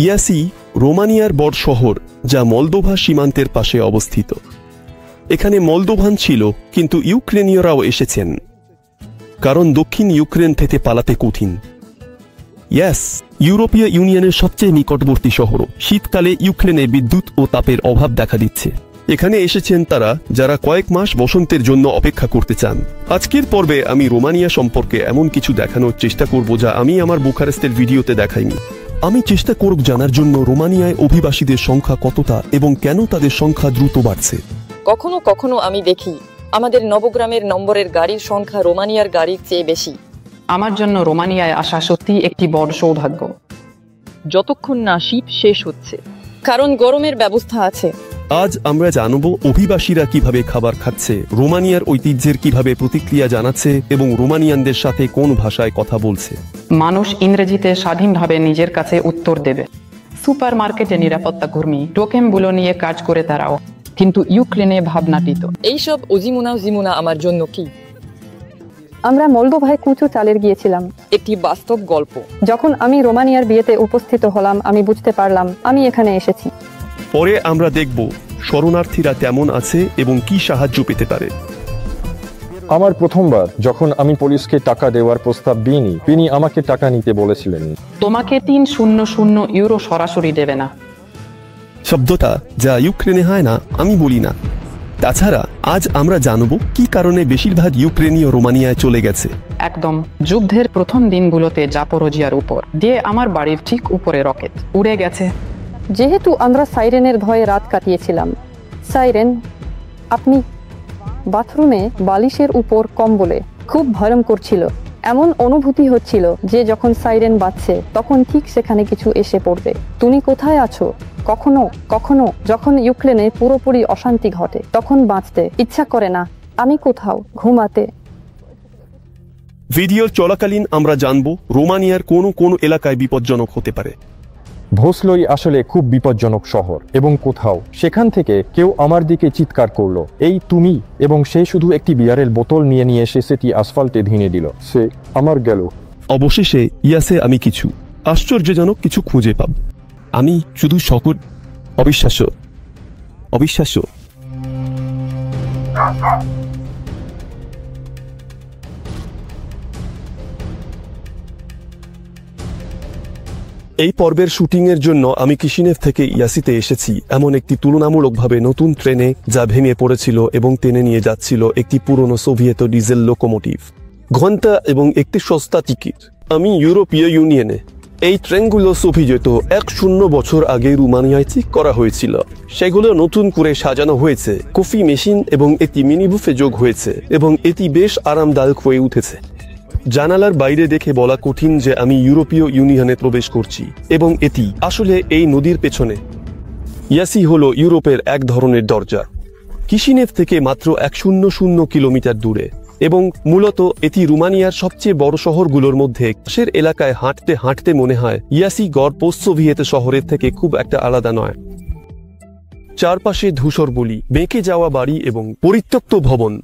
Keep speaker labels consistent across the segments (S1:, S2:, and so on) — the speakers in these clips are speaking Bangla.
S1: ইয়াসি রোমানিয়ার বড় শহর, যা মলদোভা সীমান্তের পাশে অবস্থিত। এখানে মলদোভান ছিল, কিন্তু ইউক্রেনীয়রাও এসেছেন, কারণ দক্ষিণ ইউক্রেন থেকে পালাতে কঠিন। ইয়াস ইউরোপীয় ইউনিয়নের সবচেয়ে নিকটবর্তী শহর। শীতকালে ইউক্রেনে বিদ্যুৎ ও তাপের অভাব দেখা দিচ্ছে। এখানে এসেছেন তারা যারা কয়েক মাস বসন্তের জন্য অপেক্ষা করতে চান। আজকের পর্বে আমি রোমানিয়া সম্পর্কে এমন কিছু দেখানোর চেষ্টা করব যা আমি আমার বুখারেস্টের ভিডিওতে দেখাইনি। আমি চেষ্টা করব জানার জন্য রোমানিয়ায় অভিবাসীদের সংখ্যা কতটা এবং কেন তাদের সংখ্যা দ্রুত বাড়ছে।
S2: কখনো কখনো আমি দেখি আমাদের নবগ্রামের নম্বরের গাড়ির সংখ্যা রোমানিয়ার গাড়ির চেয়ে বেশি।
S3: আমার জন্য রোমানিয়ায় আসা সত্যি একটি বড় সৌভাগ্য,
S2: যতক্ষণ না শীত শেষ হচ্ছে, কারণ গরমের ব্যবস্থা আছে।
S1: আজ আমরা জানব অভিবাসীরা কিভাবে খাবার খাচ্ছে, রোমানিয়ার ঐতিহ্যের কিভাবে প্রতিক্রিয়া জানাচ্ছে এবং রোমানিয়ানদের সাথে কোন ভাষায় কথা বলছে।
S3: মানুষ ইংরেজিতে স্বাধীনভাবে নিজের কাছে উত্তর দেবে। সুপার মার্কেটে নিরাপত্তা কর্মী টোকেনগুলো নিয়ে কাজ করে তারাও, কিন্তু ইউক্রেনে ভাবনাটিত।
S2: এইসব জিমুনা আমার জন্য কি?
S4: আমরা মলদোভায় কুচো চালের গিয়েছিলাম।
S2: একটি বাস্তব গল্প।
S4: যখন আমি রোমানিয়ার বিয়েতে উপস্থিত হলাম, আমি বুঝতে পারলাম আমি এখানে এসেছি।
S1: পরে আমরা দেখব শরণার্থীরা কেমন আছে এবং কি সাহায্য পেতে পারে।
S5: আমার প্রথমবার যখন আমি পুলিশকে টাকা দেওয়ার প্রস্তাব দিইনি, তিনি আমাকে টাকা নিতে বলেছিলেন।
S3: তোমাকে 300 ইউরো সরাসরি দেবে না,
S1: শব্দটা যা ইউক্রেনে হয় না, আমি বলি না। তাছাড়া আজ আমরা জানব কি কারণে বেশিরভাগ ইউক্রেনীয় রোমানিয়ায় চলে গেছে।
S3: একদম যুদ্ধের প্রথম দিনগুলোতে জাপোরোজিয়ার উপর দিয়ে আমার বাড়ির ঠিক উপরে রকেট উড়ে গেছে।
S4: যেহেতু আমরা সাইরেনের ভয়ে রাত কাটিয়েছিলাম। সাইরেন, আপনি বাথরুমে বালিশের উপর কম্বলে খুব ভয়ঙ্কর ছিল। এমন অনুভূতি হচ্ছিল যে যখন সাইরেন বাজছে তখন ঠিক সেখানে কিছু এসে পড়বে। তুমি কোথায় আছো? কখনো কখনো যখন ইউক্রেনে পুরোপুরি অশান্তি ঘটে তখন বাঁচতে ইচ্ছা করে না। আমি কোথাও ঘুমাতে।
S1: ভিডিও চলাকালীন আমরা জানব রোমানিয়ার কোন কোন এলাকায় বিপজ্জনক হতে পারে।
S5: ভোসলোই আসলে খুব বিপজ্জনক শহর এবং কোথাও সেখান থেকে কেউ আমার দিকে চিৎকার করলো, এই তুমি, এবং সে শুধু একটি বিয়ারের বোতল নিয়ে এসে সেটি আসফাল্টে ধিনে দিল। সে আমার গেল।
S1: অবশেষে ইয়াসে আমি কিছু আশ্চর্যজনক কিছু খুঁজে পাব। আমি শুধু সকল অবিশ্বাস্য অবিশ্বাস্য এই পর্বের শুটিংয়ের জন্য আমি কিশিনেভ থেকে ইয়াসিতে এসেছি, এমন একটি তুলনামূলকভাবে নতুন ট্রেনে যা ভেঙে পড়েছিল এবং টেনে নিয়ে যাচ্ছিল একটি পুরনো সোভিয়েত ডিজেল লোকোমোটিভ। ঘন্টা এবং একটি সস্তা টিকিট। আমি ইউরোপীয় ইউনিয়নে। এই ট্রেনগুলো সোভিয়েত 100 বছর আগে রোমানিয়ায় ঠিক করা হয়েছিল। সেগুলো নতুন করে সাজানো হয়েছে, কফি মেশিন এবং একটি মিনি বুফে যোগ হয়েছে এবং এটি বেশ আরামদায়ক হয়ে উঠেছে। জানালার বাইরে দেখে বলা কঠিন যে আমি ইউরোপীয় ইউনিয়নে প্রবেশ করছি, এবং এটি আসলে এই নদীর পেছনে। ইয়াসি হলো ইউরোপের এক ধরনের দরজা, কিশিনেভ থেকে মাত্র 100 কিলোমিটার দূরে, এবং মূলত এটি রোমানিয়ার সবচেয়ে বড় শহরগুলোর মধ্যে। পাশের এলাকায় হাঁটতে হাঁটতে মনে হয় ইয়াসি গড় পোস্ট সোভিয়েত শহরের থেকে খুব একটা আলাদা নয়। চারপাশে ধূসর বলি, বেঁকে যাওয়া বাড়ি এবং পরিত্যক্ত ভবন।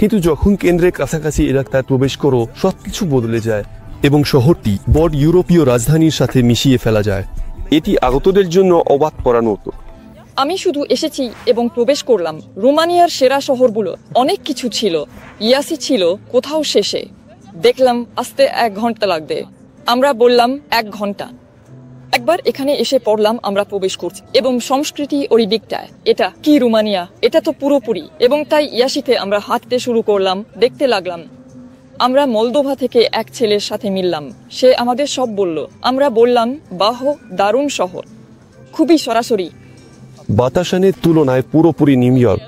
S1: কিন্তু যখন কেন্দ্রের কাছাকাছি এলাকায় প্রবেশ করো সবকিছু বদলে যায় এবং শহরটি বড় ইউরোপীয় রাজধানীর সাথে মিশিয়ে ফেলা যায়। এটি আগতদের জন্য অবাক করার মতো।
S2: আমি শুধু এসেছি এবং প্রবেশ করলাম। রোমানিয়ার সেরা শহরগুলো অনেক কিছু ছিল। ইয়াসি ছিল কোথাও শেষে। দেখলাম আসতে 1 ঘন্টা লাগবে। আমরা বললাম 1 ঘন্টা। একবার এখানে এসে পড়লাম আমরা প্রবেশ করছি এবং সংস্কৃতি ওই দিকটায়। এটা কি রোমানিয়া? এটা তো পুরোপুরি। এবং তাই ইয়াসিতে আমরা হাঁটতে শুরু করলাম, দেখতে লাগলাম। আমরা মলদোভা থেকে এক ছেলের সাথে মিললাম। সে আমাদের সব বলল। আমরা বললাম বাহ, দারুণ শহর, খুবই সরাসরি।
S1: বাতাসানের তুলনায় পুরোপুরি নিউ ইয়র্ক।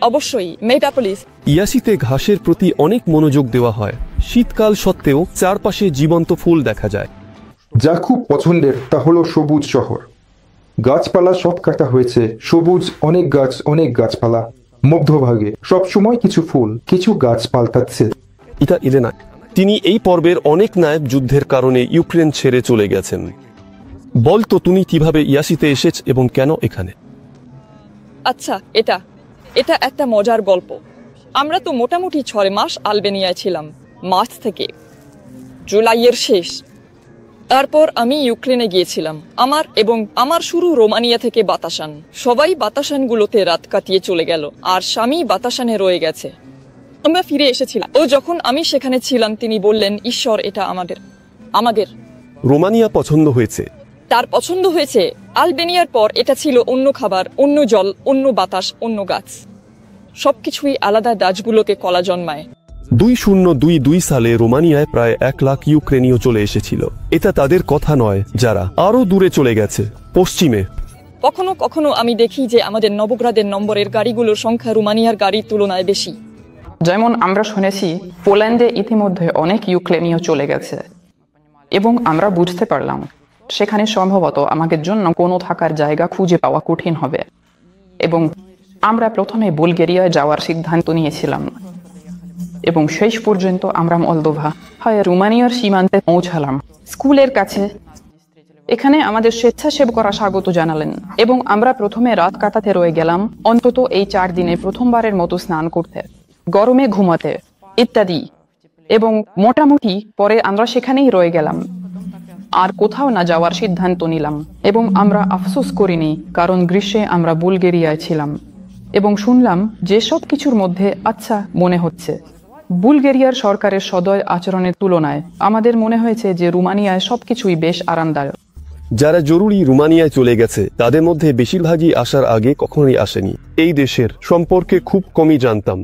S2: অবশ্যই মেট্রোপলিস।
S1: ইয়াসিতে ঘাসের প্রতি অনেক মনোযোগ দেওয়া হয়। শীতকাল সত্ত্বেও চারপাশে জীবন্ত ফুল দেখা যায়।
S6: যা খুব পছন্দের তা হলো সবুজ শহর। গাছপালা সব কাটা হয়েছে, সবুজ, অনেক গাছপালা। মধ্যভাগে সবসময় কিছু ফুল, কিছু গাছ পাল্টাচ্ছে।
S1: এটা ইলেনা। তিনি এই পর্বের অনেক নায়ক যুদ্ধের কারণে ইউক্রেন ছেড়ে চলে গেছেন। বলতো তুমি কিভাবে ইয়াসিতে এসেছ এবং কেন এখানে?
S2: আচ্ছা, এটা একটা মজার গল্প। আমরা তো মোটামুটি 6 মাস আলবেনিয়ায় ছিলাম। মার্চ থেকে জুলাইয়ের শেষ। তারপর আমি ইউক্রেনে গিয়েছিলাম। আমার শুরু রোমানিয়া থেকে বাতাসান। সবাই বাতাসানগুলোতে রাত কাটিয়ে চলে গেল, আর স্বামী বাতাসানে রয়ে গেছে। আমরা ফিরে এসেছিলাম। ও যখন আমি সেখানে ছিলাম, তিনি বললেন, ঈশ্বর, এটা আমাদের
S1: রোমানিয়া পছন্দ হয়েছে।
S2: তার পছন্দ হয়েছে। আলবেনিয়ার পর এটা ছিল অন্য খাবার, অন্য জল, অন্য বাতাস, অন্য গাছ। সবকিছুই আলাদা। গাছগুলোতে কলা জন্মায়।
S1: 2022 সালে রোমানিয়ায় প্রায় 1 লাখ ইউক্রেনীয় চলে এসেছিল। এটা তাদের কথা নয়, যারা আরো দূরে চলে গেছে, পশ্চিমে।
S2: কখনো কখনো আমি দেখি যে আমাদের নবগ্রাদের নম্বরের গাড়িগুলোর সংখ্যা রোমানিয়ার গাড়ির তুলনায় বেশি।
S3: যেমন আমরা শুনেছি, পোল্যান্ডে ইতিমধ্যে অনেক ইউক্রেনীয় চলে গেছে, এবং আমরা বুঝতে পারলাম সেখানে সম্ভবত আমাদের জন্য কোনো থাকার জায়গা খুঁজে পাওয়া কঠিন হবে। এবং আমরা প্রথমে বুলগেরিয়ায় যাওয়ার সিদ্ধান্ত নিয়েছিলাম, এবং শেষ পর্যন্ত আমরা মলদোভা হয় রোমানিয়ার সীমান্তে পৌঁছালাম, স্কুলের কাছে। এখানে আমাদের স্বেচ্ছাসেবকরা স্বাগত জানালেন, এবং আমরা প্রথমে রাত কাটাতে রয়ে গেলাম, অন্তত এই 4 দিনে প্রথমবারের মতো স্নান করতে, গরমে ঘুমাতে ইত্যাদি। এবং মোটামুটি পরে আমরা সেখানেই রয়ে গেলাম, আর কোথাও না যাওয়ার সিদ্ধান্ত নিলাম। এবং আমরা আফসোস করিনি, কারণ গ্রীষ্মে আমরা বুলগেরিয়ায় ছিলাম, এবং শুনলাম যে সব কিছুর মধ্যে আচ্ছা মনে হচ্ছে। বুলগেরিয়ার সরকারের সদয় আচরণের তুলনায় আমাদের মনে হয়েছে যে রোমানিয়ায় সবকিছুই বেশ আরামদায়ক।
S1: যারা জরুরি রোমানিয়ায় চলে গেছে, তাদের মধ্যে বেশিরভাগই আসার আগে কখনোই আসেনি। এই দেশের সম্পর্কে খুব কমই জানতাম।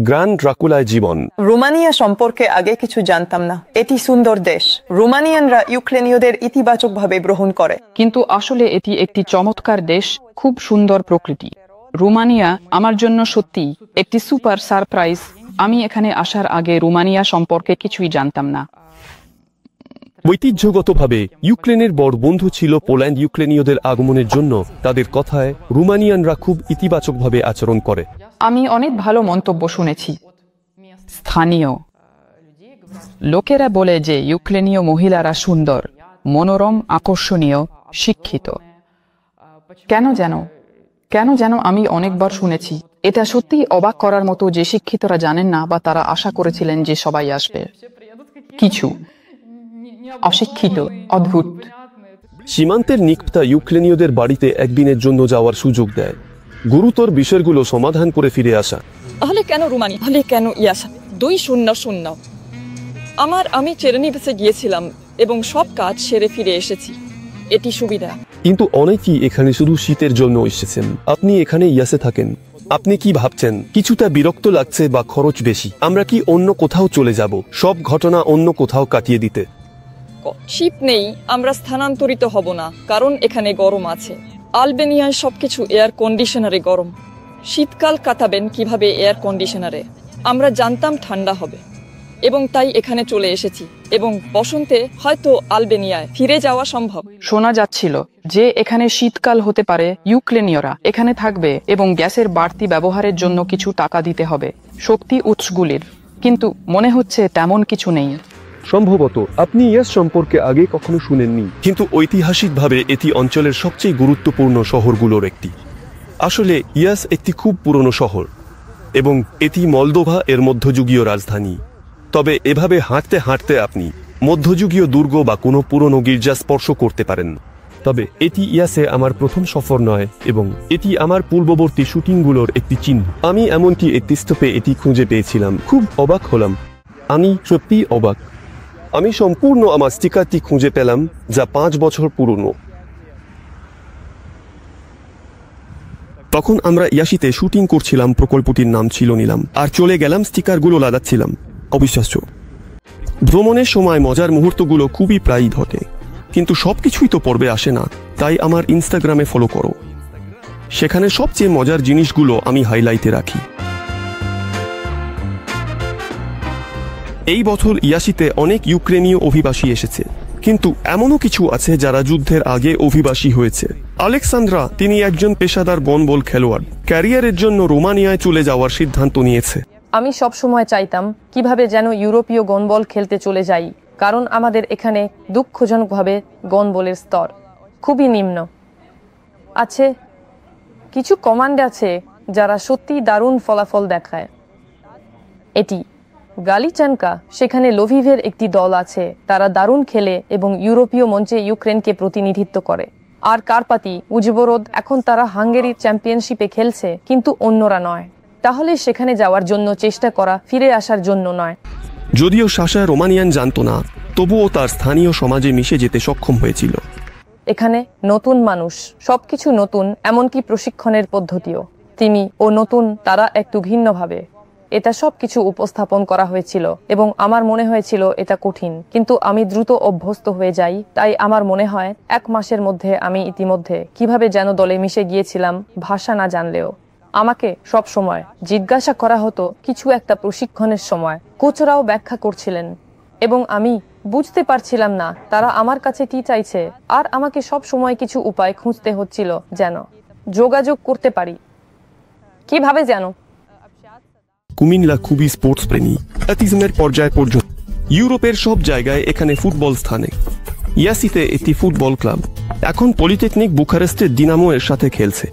S1: গ্র্যান্ড ড্রাকুলায় জীবন।
S7: রোমানিয়া সম্পর্কে আগে কিছু জানতাম না। এটি সুন্দর দেশ। রোমানিয়ানরা ইউক্রেনীয়দের ইতিবাচকভাবে গ্রহণ করে।
S3: কিন্তু আসলে এটি একটি চমৎকার দেশ, খুব সুন্দর প্রকৃতি। রোমানিয়া আমার জন্য সত্যি একটি সুপার সারপ্রাইজ। আমি এখানে আসার আগে রোমানিয়া সম্পর্কে কিছুই জানতাম না।
S1: ঐতিহ্যগতভাবে ইউক্রেনের বড় বন্ধু ছিল পোল্যান্ড। ইউক্রেনীয়দের আগমনের জন্য তাদের কথায় রোমানিয়ানরা খুব ইতিবাচকভাবে আচরণ করে।
S3: আমি অনেক ভালো মন্তব্য শুনেছি। স্থানীয় লোকেরা বলে যে ইউক্রেনীয় মহিলারা সুন্দর, মনোরম, আকর্ষণীয়, শিক্ষিত। কেন যেন আমি অনেকবার শুনেছি। এটা সত্যি অবাক করার মতো যে শিক্ষিতরা জানেন না, বা তারা আশা করেছিলেন যে সবাই আসবে। কিছু অশিক্ষিত, অদ্ভুত।
S1: সীমান্তের নিকটতা ইউক্রেনীয়দের বাড়িতে একদিনের জন্য যাওয়ার সুযোগ দেয়, গুরুতর বিষয়গুলো সমাধান করে ফিরে আসা।
S2: তাহলে কেন রোমানিয়া? তাহলে কেন ইয়াসা? 200। আমি চেরেনিভেসে গিয়েছিলাম এবং সব কাজ সেরে ফিরে এসেছি। এটি সুবিধা।
S1: কিন্তু অনেকেই এখানে শুধু শীতের জন্য এসেছেন। আপনি এখানে ইয়াসে থাকেন, আপনি কি ভাবছেন? কিছুটা বিরক্ত লাগছে বা খরচ বেশি? আমরা কি অন্য কোথাও চলে যাব, সব ঘটনা অন্য কোথাও কাটিয়ে দিতে?
S2: শীত নেই, আমরা স্থানান্তরিত হব না, কারণ এখানে গরম আছে। আলবেনিয়ায় সবকিছু এয়ার কন্ডিশনারে গরম। শীতকাল কাটাবেন কিভাবে এয়ার কন্ডিশনারে? আমরা জানতাম ঠান্ডা হবে, এবং তাই এখানে চলে এসেছি। এবং বসন্তে হয়তো আলবেনিয়ায় ফিরে যাওয়া সম্ভব।
S3: শোনা যাচ্ছিল যে এখানে শীতকাল হতে পারে। ইউক্রেনীয়রা এখানে থাকবে এবং গ্যাসের বাড়তি ব্যবহারের জন্য কিছু টাকা দিতে হবে শক্তি উৎসগুলির। কিন্তু মনে হচ্ছে তেমন কিছু নেই।
S1: সম্ভবত আপনি ইয়াস সম্পর্কে আগে কখনো শুনেননি, কিন্তু ঐতিহাসিকভাবে এটি অঞ্চলের সবচেয়ে গুরুত্বপূর্ণ শহরগুলোর একটি। আসলে ইয়াস একটি খুব পুরনো শহর, এবং এটি মলদোভা এর মধ্যযুগীয় রাজধানী। তবে এভাবে হাঁটতে হাঁটতে আপনি মধ্যযুগীয় দুর্গ বা কোনো পুরনো গির্জা স্পর্শ করতে পারেন। তবে এটি ইয়াসে আমার প্রথম সফর নয়, এবং এটি আমার পূর্ববর্তী শুটিংগুলোর একটি চিহ্ন। আমি এমনকি একটি স্টপে এটি খুঁজে পেয়েছিলাম। খুব অবাক হলাম। আমি সত্যিই অবাক। আমি সম্পূর্ণ আমার স্টিকারটি খুঁজে পেলাম, যা 5 বছর পুরনো। তখন আমরা ইয়াসিতে শুটিং করছিলাম, প্রকল্পটির নাম ছিল নিলাম, আর চলে গেলাম স্টিকারগুলো লাগাচ্ছিলাম। অবিশ্বাস্য। ভ্রমণের সময় মজার মুহূর্তগুলো খুবই প্রায়ই ঘটে, কিন্তু সবকিছুই তো পর্বে আসে না। তাই আমার ইনস্টাগ্রামে ফলো করো, সেখানে সবচেয়ে মজার জিনিসগুলো আমি হাইলাইটে রাখি। এই বছর ইয়াসিতে অনেক ইউক্রেনীয় অভিবাসী এসেছে, কিন্তু এমনও কিছু আছে যারা যুদ্ধের আগে অভিবাসী হয়েছে। আলেকসান্দ্রা, তিনি একজন পেশাদার গনবল খেলোয়াড়, ক্যারিয়ারের জন্য রোমানিয়ায় চলে যাওয়ার সিদ্ধান্ত নিয়েছে।
S4: আমি সব সময় চাইতাম কিভাবে যেন ইউরোপীয় গনবল খেলতে চলে যাই, কারণ আমাদের এখানে দুঃখজনকভাবে গনবলের স্তর খুবই নিম্ন আছে। কিছু কমান্ড আছে যারা সত্যি দারুণ ফলাফল দেখায়। এটি গালিচানকা, সেখানে লোভিভের একটি দল আছে, তারা দারুণ খেলে এবং ইউরোপীয় মঞ্চে ইউক্রেনকে প্রতিনিধিত্ব করে। আর কার্পাতি, উজবরোদ, এখন তারা হাঙ্গেরির চ্যাম্পিয়নশিপে খেলছে, কিন্তু অন্যরা নয়। তাহলে সেখানে যাওয়ার জন্য চেষ্টা করা, ফিরে আসার জন্য নয়।
S1: যদিও সাশা রোমানিয়ান জানতো না, তবুও তার স্থানীয় সমাজে মিশে যেতে সক্ষম হয়েছিল।
S4: এখানে নতুন মানুষ, সবকিছু নতুন, এমনকি প্রশিক্ষণের পদ্ধতিও। তিনি ও নতুন, তারা একটু ভিন্নভাবে এটা সবকিছু উপস্থাপন করা হয়েছিল এবং আমার মনে হয়েছিল এটা কঠিন, কিন্তু আমি দ্রুত অভ্যস্ত হয়ে যাই। তাই আমার মনে হয় 1 মাসের মধ্যে আমি ইতিমধ্যে কিভাবে যেন দলে মিশে গিয়েছিলাম, ভাষা না জানলেও। আমাকে সব সময় জিজ্ঞাসা করা হতো কিছু একটা প্রশিক্ষণের সময়, কোচরাও ব্যাখ্যা করছিলেন এবং আমি বুঝতে পারছিলাম না তারা আমার কাছে কি চাইছে। আর আমাকে সব সময় কিছু উপায় খুঁজতে হচ্ছিল যেন যোগাযোগ করতে পারি। কিভাবে যেন?
S1: কুমিল্লা খুবই স্পোর্টস প্রেমী, অটিজমের পর্যায় পর্যন্ত। ইউরোপের সব জায়গায় এখানে ফুটবল স্থানে। ইয়াসিতে একটি ফুটবল ক্লাব, এখন পলিটেকনিক বুখারেস্টের ডিনামো এর সাথে খেলছে।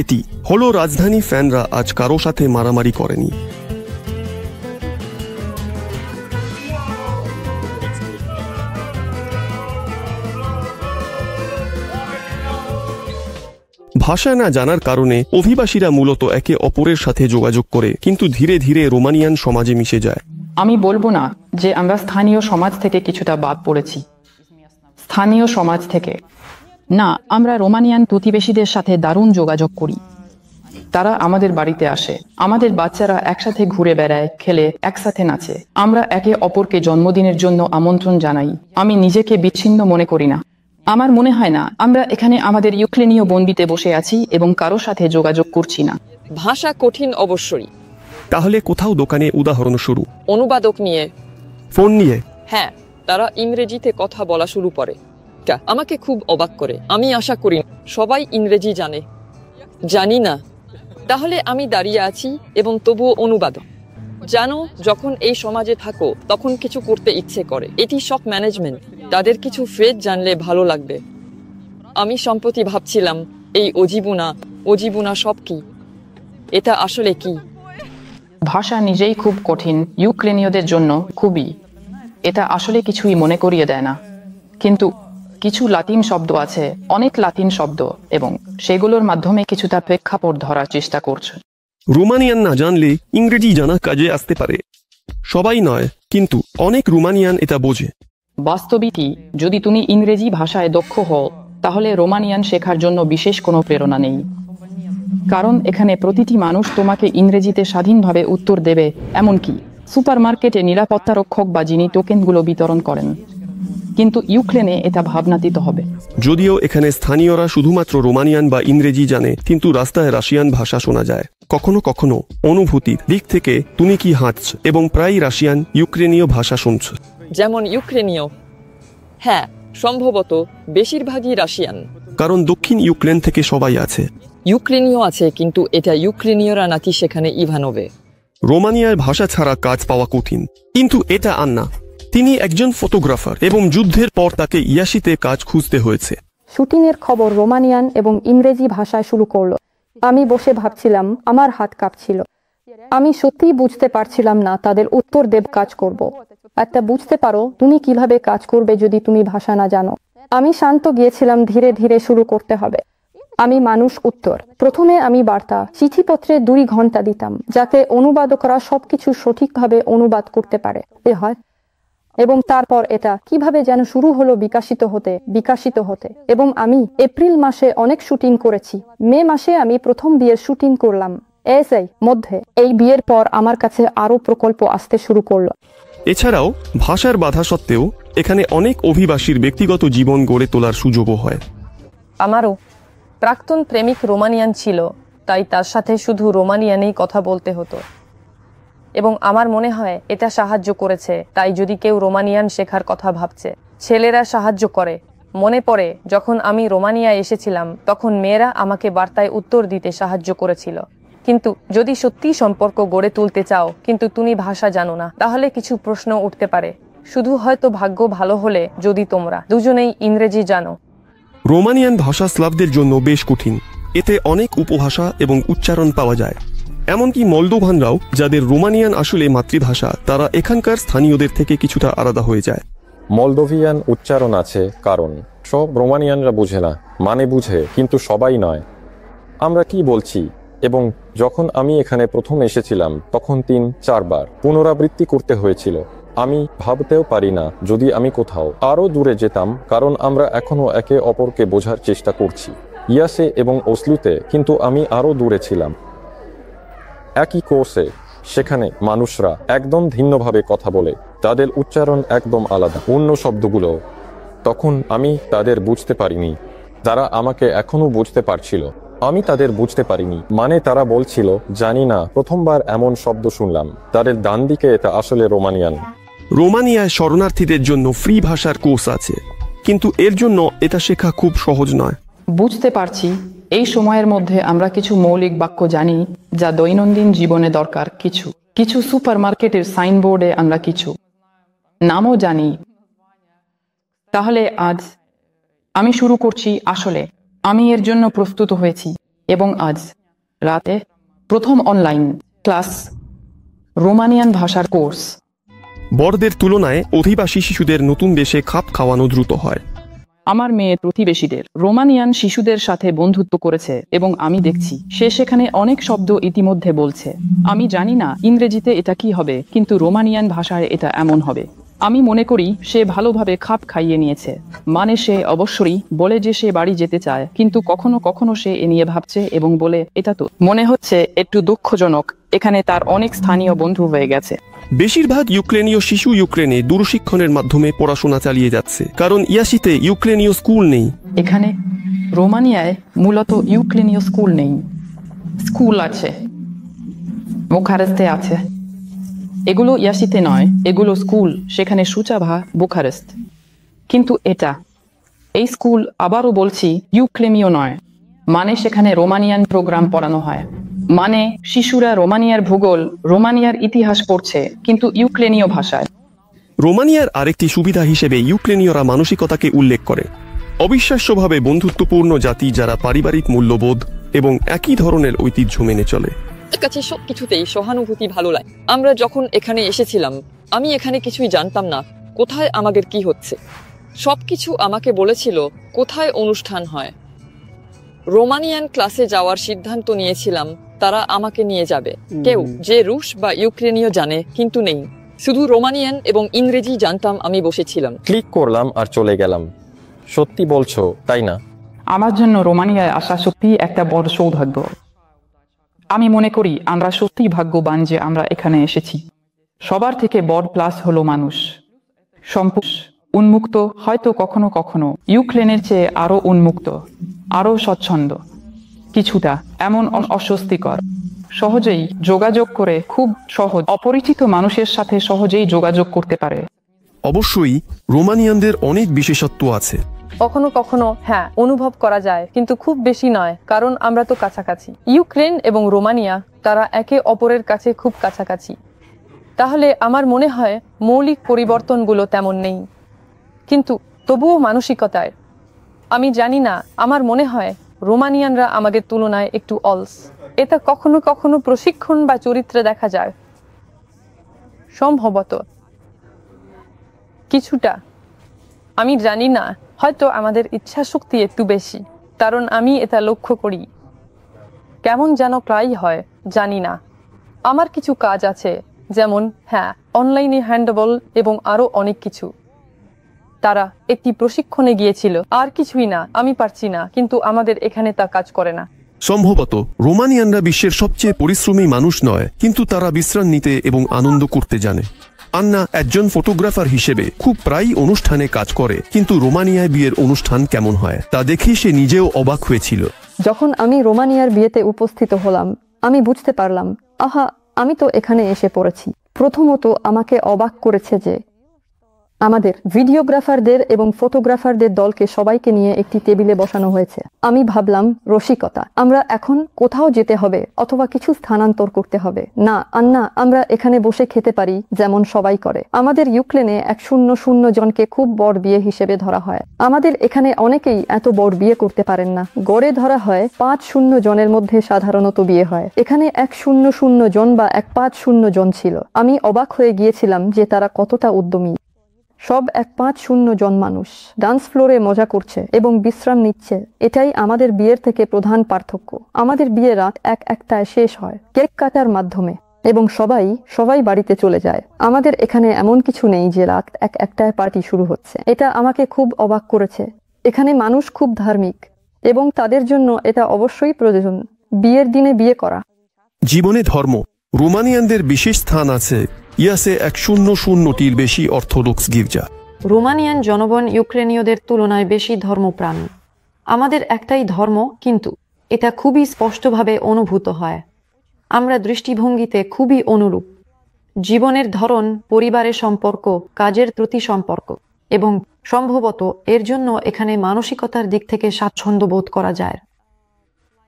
S1: এটি হলো রাজধানী। ফ্যানরা আজ কারো সাথে মারামারি করেনি। ভাষা না জানার কারণে অভিবাসীরা মূলত একে অপরের সাথে যোগাযোগ করে, কিন্তু ধীরে ধীরে রোমানিয়ান সমাজে মিশে যায়।
S3: আমি বলবো না যে আমরা স্থানীয় সমাজ থেকে কিছুটা বাদ পড়েছি। স্থানীয় সমাজ থেকে না, আমরা রোমানিয়ান প্রতিবেশীদের সাথে দারুণ যোগাযোগ করি। তারা আমাদের বাড়িতে আসে, আমাদের বাচ্চারা একসাথে ঘুরে বেড়ায়, খেলে, একসাথে নাচে। আমরা একে অপরকে জন্মদিনের জন্য আমন্ত্রণ জানাই। আমি নিজেকে বিচ্ছিন্ন মনে করি না। আমার মনে হয় না আমরা এখানে আমাদের ইউক্রেনীয় বন্দিতে বসে আছি এবং কারো সাথে যোগাযোগ করছি না।
S2: ভাষা কঠিন অবশ্যই।
S1: তাহলে কোথাও দোকানে উদাহরণ শুরু,
S2: অনুবাদক নিয়ে,
S1: ফোন নিয়ে।
S2: হ্যাঁ, তারা ইংরেজিতে কথা বলা শুরু করে। আমাকে খুব অবাক করে। আমি আশা করি সবাই ইংরেজি জানে। জানি না। তাহলে আমি দাঁড়িয়ে আছি এবং তবুও অনুবাদক। জানো, যখন এই সমাজে থাকো তখন কিছু করতে ইচ্ছে করে। এটি সব ম্যানেজমেন্ট। তাদের কিছু ফ্রেজ জানলে ভালো লাগবে। আমি সম্প্রতি ভাবছিলাম, এই অজীবনা সব কি? এটা আসলে কি?
S3: ভাষা নিজেই খুব কঠিন, ইউক্রেনীয়দের জন্য খুবই। এটা আসলে কিছুই মনে করিয়ে দেয় না, কিন্তু কিছু লাতিন শব্দ আছে, অনেক লাতিন শব্দ, এবং সেগুলোর মাধ্যমে কিছুটা প্রেক্ষাপট ধরার চেষ্টা করছে।
S1: রোমানিয়ান না জানলে ইংরেজি জানা কাজে আসতে পারে। সবাই নয়, কিন্তু অনেক রোমানিয়ান এটা বোঝে।
S3: বাস্তবিকই যদি তুমি ইংরেজি ভাষায় দক্ষ হও, তাহলে রোমানিয়ান শেখার জন্য বিশেষ কোনো প্রেরণা নেই। কারণ এখানে প্রতিটি মানুষ তোমাকে ইংরেজিতে স্বাধীনভাবে উত্তর দেবে, এমনকি সুপারমার্কেটে নিরাপত্তা রক্ষক বা যিনি টোকেনগুলো বিতরণ করেন। কিন্তু ইউক্রেনে এটা ভাবনাতীত হবে।
S1: যদিও এখানে স্থানীয়রা শুধুমাত্র রোমানিয়ান বা ইংরেজি জানে, কিন্তু রাস্তায় রাশিয়ান ভাষা শোনা যায়। কখনো কখনো অনুভূতির দিক থেকে তুমি কি হাঁটছ এবং প্রায় রাশিয়ান ইউক্রেনীয় ভাষা শুনছ।
S2: যেমন ইউক্রেনীয়। হ্যাঁ, সম্ভবত বেশিরভাগই রাশিয়ান।
S1: কারণ দক্ষিণ ইউক্রেন থেকে সবাই আছে।
S2: ইউক্রেনীয় আছে, কিন্তু এটা ইউক্রেনীয়রা নাকি সেখানে ইভানোভে।
S1: রোমানিয়ার ভাষা ছাড়া কাজ পাওয়া কঠিন, কিন্তু এটা আন্না। তিনি একজন ফটোগ্রাফার এবং যুদ্ধের পর তাকে ইয়াসিতে কাজ খুঁজতে হয়েছে।
S4: শুটিংয়ের খবর রোমানিয়ান এবং ইংরেজি ভাষায় শুরু করলো। আমি বসে ভাবছিলাম, আমার হাত কাঁপছিল। আমি সত্যিই বুঝতে পারছিলাম না তাদের উত্তর দেব কাজ করব। একটা বুঝতে পারো তুমি কিভাবে কাজ করবে যদি তুমি ভাষা না জানো। আমি শান্ত গিয়েছিলাম, ধীরে ধীরে শুরু করতে হবে। আমি মানুষ উত্তর। প্রথমে আমি বার্তা চিঠিপত্রে 2 ঘন্টা দিতাম, যাতে অনুবাদকরা সবকিছু সঠিকভাবে অনুবাদ করতে পারে। এবং তারপর এটা কিভাবে যেন শুরু হলো বিকাশিত হতে। এবং আমি এপ্রিল মাসে অনেক শুটিং করেছি। মে মাসে আমি প্রথম বিয়ের শুটিং করলাম। মধ্যে এই বিয়ের পর আমার কাছে আরো প্রকল্প আসতে শুরু করলো।
S1: এছাড়াও ভাষার বাধা সত্ত্বেও এখানে অনেক অভিবাসীর ব্যক্তিগত জীবন গড়ে তোলার সুযোগও হয়।
S4: আমারও প্রাক্তন প্রেমিক রোমানিয়ান ছিল, তাই তার সাথে শুধু রোমানিয়ানেই কথা বলতে হতো। এবং আমার মনে হয় এটা সাহায্য করেছে। তাই যদি কেউ রোমানিয়ান শেখার কথা ভাবছে, ছেলেরা সাহায্য করে। মনে পড়ে যখন আমি রোমানিয়ায় এসেছিলাম, তখন মেয়েরা আমাকে বার্তায় উত্তর দিতে সাহায্য করেছিল। কিন্তু যদি সত্যি সম্পর্ক গড়ে তুলতে চাও কিন্তু তুমি ভাষা জানো না, তাহলে কিছু প্রশ্ন উঠতে পারে। শুধু হয়তো ভাগ্য ভালো হলে যদি তোমরা দুজনেই ইংরেজি জানো।
S1: রোমানিয়ান ভাষা স্লাভদের জন্য বেশ কঠিন। এতে অনেক উপভাষা এবং উচ্চারণ পাওয়া যায়। এমনকি মলদোভানরাও, যাদের রোমানিয়ান আসলে মাতৃভাষা, তারা এখানকার স্থানীয়দের থেকে কিছুটা আলাদা হয়ে যায়।
S5: মলদোভিয়ান উচ্চারণ আছে, কারণ সব রোমানিয়ানরা বুঝে না, মানে বুঝে কিন্তু সবাই নয়। আমরা কি বলছি, এবং যখন আমি এখানে প্রথম এসেছিলাম তখন 3-4 বার পুনরাবৃত্তি করতে হয়েছিল। আমি ভাবতেও পারি না যদি আমি কোথাও আরও দূরে যেতাম, কারণ আমরা এখনো একে অপরকে বোঝার চেষ্টা করছি। ইয়াসে এবং ওসলুতে কিন্তু আমি আরও দূরে ছিলাম। একই কোর্সে, সেখানে মানুষরা একদম ভিন্নভাবে কথা বলে, তাদের উচ্চারণ একদম আলাদা, অন্য শব্দগুলো। তখন আমি তাদের বুঝতে পারিনি, তারা আমাকে এখনো বুঝতে পারছিল, আমি তাদের বুঝতে পারিনি। মানে তারা বলছিল, জানি না, প্রথমবার এমন শব্দ শুনলাম। তাদের ডান দিকে এটা আসলে রোমানিয়ান।
S1: রোমানিয়ায় শরণার্থীদের জন্য ফ্রি ভাষার কোর্স আছে, কিন্তু এর জন্য এটা শেখা খুব সহজ নয়।
S3: বুঝতে পারছি, এই সময়ের মধ্যে আমরা কিছু মৌলিক বাক্য জানি যা দৈনন্দিন জীবনে দরকার। কিছু কিছু সুপারমার্কেটের সাইনবোর্ডে আমরা কিছু নামও জানি। তাহলে আজ আমি শুরু করছি। আসলে আমি এর জন্য প্রস্তুত হয়েছি, এবং আজ রাতে প্রথম অনলাইন ক্লাস, রোমানিয়ান ভাষার কোর্স।
S1: বড়দের তুলনায় অধিবাসী শিশুদের নতুন দেশে খাপ খাওয়ানো দ্রুত হয়।
S3: আমার মেয়ে প্রতিবেশীদের রোমানিয়ান শিশুদের সাথে বন্ধুত্ব করেছে, এবং আমি দেখছি সে সেখানে অনেক শব্দ ইতিমধ্যে বলছে। আমি জানি না ইংরেজিতে এটা কি হবে, কিন্তু রোমানিয়ান ভাষায় এটা এমন হবে। আমি মনে করি সে ভালোভাবে খাপ খাইয়ে নিয়েছে। মানে সে অবশ্যই বলে যে সে বাড়ি যেতে চায়, কিন্তু কখনো কখনো সে এ নিয়ে ভাবছে এবং বলে, এটা তো মনে হচ্ছে একটু দুঃখজনক, এখানে তার অনেক স্থানীয় বন্ধু হয়ে গেছে।
S1: বেশিরভাগ ইউক্রেনীয় শিশু ইউক্রেনে দূরশিক্ষণের মাধ্যমে পড়াশোনা চালিয়ে যাচ্ছে, কারণ ইয়াসিতে ইউক্রেনীয় স্কুল নেই।
S3: এখানে রোমানিয়ায় মূলত ইউক্রেনীয় স্কুল নেই। স্কুল আছে, বুখারেস্তে আছে। এগুলো ইয়াসিতে নয়, এগুলো স্কুল, সেখানে সুচাভা, বুখারেস্ট। কিন্তু এই স্কুল, আবারও বলছি, ইউক্রেনীয় নয়। মানে সেখানে রোমানিয়ান প্রোগ্রাম পড়ানো হয়। মানে শিশুরা রোমানিয়ার ভূগোল, রোমানিয়ার ইতিহাস পড়ছে, কিন্তু ইউক্রেনীয় ভাষায়।
S1: রোমানিয়ার আরেকটি সুবিধা হিসেবে ইউক্রেনীয়রা মানসিকতাকে উল্লেখ করে। অবিশ্বাস্যভাবে বন্ধুত্বপূর্ণ জাতি, যারা পারিবারিক মূল্যবোধ এবং একই ধরনের ঐতিহ্য মেনে চলে।
S2: আমার কাছে সবকিছুতেই সহানুভূতি ভালো লাগে। আমরা যখন এখানে এসেছিলাম, আমি এখানে কিছুই জানতাম না কোথায় আমাদের কি হচ্ছে। সবকিছু আমাকে বলেছিল কোথায় অনুষ্ঠান হয়। রোমানিয়ান ক্লাসে যাওয়ার সিদ্ধান্ত নিয়েছিলাম, তারা আমাকে নিয়ে যাবে। কেউ যে রুশ বা ইউক্রেনীয় জানে কিন্তু নেই, শুধু রোমানিয়ান এবং ইংরেজি জানতাম। আমি বসেছিলাম,
S5: ক্লিক করলাম আর চলে গেলাম। সত্যি বলছো, তাই না?
S3: আমার জন্য রোমানিয়ায় আসা সত্যি একটা বড় সৌভাগ্য। আমি মনে করি আমরা সত্যি ভাগ্যবান যে আমরা এখানে এসেছি। সবার থেকে বড় প্লাস হলো মানুষ সম্পূর্ণ উন্মুক্ত, হয়তো কখনো কখনো ইউক্রেনের চেয়ে আরো উন্মুক্ত, আরো স্বচ্ছন্দ, কিছুটা এমন অস্বস্তিকর। সহজেই যোগাযোগ করে, খুব সহজ, অপরিচিত মানুষের সাথে সহজেই যোগাযোগ করতে পারে।
S1: অবশ্যই রোমানিয়ানদের অনেক বিশেষত্ব আছে।
S4: কখনো কখনো হ্যাঁ অনুভব করা যায়, কিন্তু খুব বেশি নয়, কারণ আমরা তো কাছাকাছি। ইউক্রেন এবং রোমানিয়া, তারা একে অপরের কাছে খুব কাছাকাছি। তাহলে আমার মনে হয় মৌলিক পরিবর্তনগুলো তেমন নেই, কিন্তু তবুও মানসিকতায় আমি জানি না, আমার মনে হয় রোমানিয়ানরা আমাদের তুলনায় একটু অলস। এটা কখনো কখনো প্রশিক্ষণ বা চরিত্রে দেখা যায়, সম্ভবত কিছুটা। আমি জানি না, হয়তো আমাদের ইচ্ছা শক্তি একটু বেশি, কারণ আমি এটা লক্ষ্য করি। কেমন যেন প্রায়ই হয়, জানি না। আমার কিছু কাজ আছে, যেমন হ্যাঁ অনলাইনে হ্যান্ডবল এবং আরো অনেক কিছু। তারা একটি প্রশিক্ষণে গিয়েছিল, আর কিছুই না। আমি পারছি না, কিন্তু আমাদের এখানে তা কাজ করে না।
S1: সম্ভবত রোমানিয়ানরা বিশ্বের সবচেয়ে পরিশ্রমী মানুষ নয়, কিন্তু তারা বিশ্রাম নিতে এবং আনন্দ করতে জানে। আন্না একজন ফটোগ্রাফার হিসেবে খুব প্রায়ই অনুষ্ঠানে কাজ করে, কিন্তু রোমানিয়ায় বিয়ের অনুষ্ঠান কেমন হয় তা দেখে সে নিজেও অবাক হয়েছিল।
S4: যখন আমি রোমানিয়ার বিয়েতে উপস্থিত হলাম, আমি বুঝতে পারলাম, আহা, আমি তো এখানে এসে পড়েছি। প্রথমত আমাকে অবাক করেছে যে আমাদের ভিডিওগ্রাফারদের এবং ফটোগ্রাফারদের দলকে সবাইকে নিয়ে একটি টেবিলে বসানো হয়েছে। আমি ভাবলাম রসিকতা, আমরা এখন কোথাও যেতে হবে অথবা কিছু স্থানান্তর করতে হবে না। আন্না, আমরা এখানে বসে খেতে পারি যেমন সবাই করে। আমাদের ইউক্রেনে 100 জনকে খুব বড় বিয়ে হিসেবে ধরা হয়। আমাদের এখানে অনেকেই এত বড় বিয়ে করতে পারেন না। গড়ে ধরা হয় 500 জনের মধ্যে সাধারণত বিয়ে হয়। এখানে 100 জন বা 150 জন ছিল। আমি অবাক হয়ে গিয়েছিলাম যে তারা কতটা উদ্যমী। সব 150 জন মানুষ ডান্স ফ্লোরে মজা করছে এবং বিশ্রাম নিচ্ছে। এটাই আমাদের বিয়ের থেকে প্রধান পার্থক্য। আমাদের বিয়ে রাত 1টায় শেষ হয় কেক কাটার মাধ্যমে এবং সবাই বাড়িতে চলে যায়। আমাদের এখানে এমন কিছু নেই যে রাত 1টায় পার্টি শুরু হচ্ছে। এটা আমাকে খুব অবাক করেছে। এখানে মানুষ খুব ধার্মিক এবং তাদের জন্য এটা অবশ্যই প্রয়োজন বিয়ের দিনে বিয়ে করা।
S1: জীবনে ধর্ম রোমানিয়ানদের বিশেষ স্থান আছে। ইয়াসে 100টির বেশি অর্থোডক্স গির্জা।
S8: রোমানিয়ান জনগণ ইউক্রেনীয়দের তুলনায় বেশি ধর্মপ্রাণ। আমাদের একটাই ধর্ম, কিন্তু এটা খুবই স্পষ্টভাবে অনুভূত হয়। আমরা দৃষ্টিভঙ্গিতে খুবই অনুরূপ। জীবনের ধরন, পরিবারের সম্পর্ক, কাজের প্রতি সম্পর্ক এবং সম্ভবত এর জন্য এখানে মানসিকতার দিক থেকে স্বাচ্ছন্দ্য বোধ করা যায়।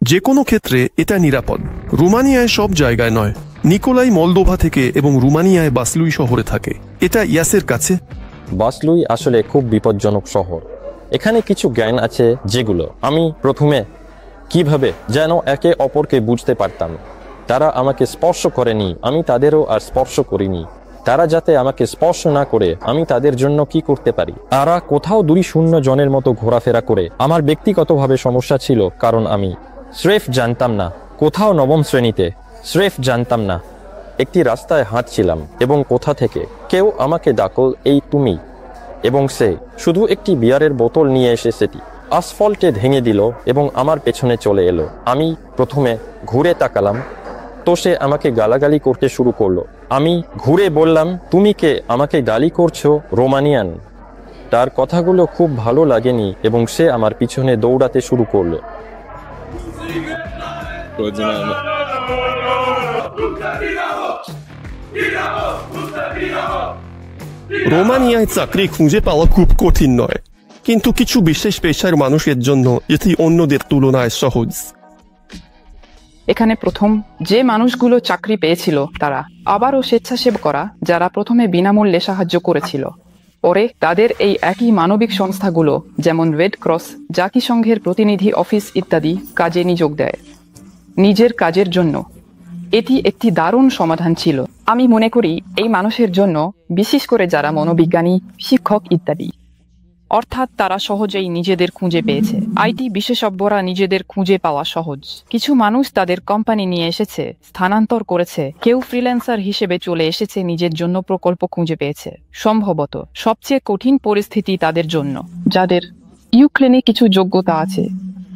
S1: যে কোনো ক্ষেত্রে এটা নিরাপদ। রোমানিয়ায় সব জায়গায় নয়। নিকোলাই মলদোভা থেকে এবং রোমানিয়ায় বাসলুই শহরে থাকে। এটা ইয়াসের কাছে।
S5: বাসলুই আসলে খুব বিপজ্জনক শহর। এখানে কিছু জ্ঞান আছে যেগুলো আমি প্রথমে কিভাবে যেন একে অপরকে বুঝতে পারতাম। তারা আমাকে স্পর্শ করেনি, আমি তাদেরও আর স্পর্শ করিনি। তারা যাতে আমাকে স্পর্শ না করে আমি তাদের জন্য কি করতে পারি। তারা কোথাও 200 জনের মতো ঘোরাফেরা করে। আমার ব্যক্তিগতভাবে সমস্যা ছিল, কারণ আমি স্রেফ জানতাম না। কোথাও 9ম শ্রেণীতে স্রেফ জানতাম না। একটি রাস্তায় হাঁটছিলাম এবং কোথা থেকে কেউ আমাকে ডাকল, এই তুমি, এবং সে শুধু একটি বিয়ারের বোতল নিয়ে এসে সেটি আসফল্টে ভেঙে দিল এবং আমার পেছনে চলে এলো। আমি প্রথমে ঘুরে তাকালাম, তো সে আমাকে গালাগালি করতে শুরু করলো। আমি ঘুরে বললাম, তুমি কে, আমাকে গালি করছো, রোমানিয়ান। তার কথাগুলো খুব ভালো লাগেনি এবং সে আমার পিছনে দৌড়াতে শুরু করলো।
S1: রোমানিয়ায় চাকরি খুঁজে পাওয়া খুব কঠিন নয়, কিন্তু কিছু বিশেষ পেশার মানুষের জন্য এটি অন্যদের তুলনায় সহজ।
S3: এখানে প্রথম যে মানুষগুলো চাকরি পেয়েছিল তারা আবারও স্বেচ্ছাসেবকরা, যারা প্রথমে বিনামূল্যে সাহায্য করেছিল। পরে তাদের এই একই মানবিক সংস্থাগুলো যেমন রেড ক্রস, জাতিসংঘের প্রতিনিধি অফিস ইত্যাদি কাজে নিয়োগ দেয় নিজের কাজের জন্য। এটি একটি দারুণ সমাধান ছিল। আমি মনে করি এই মানুষের জন্য, বিশেষ করে যারা মনোবিজ্ঞানী, শিক্ষক ইত্যাদি, অর্থাৎ তারা সহজেই নিজেদের খুঁজে পেয়েছে। আইটি বিশেষজ্ঞরা নিজেদের খুঁজে পাওয়া সহজ। কিছু মানুষ তাদের কোম্পানি নিয়ে এসেছে, স্থানান্তর করেছে, কেউ ফ্রিল্যান্সার হিসেবে চলে এসেছে, নিজের জন্য প্রকল্প খুঁজে পেয়েছে। সম্ভবত সবচেয়ে কঠিন পরিস্থিতি তাদের জন্য যাদের ইউক্রেনে কিছু যোগ্যতা আছে।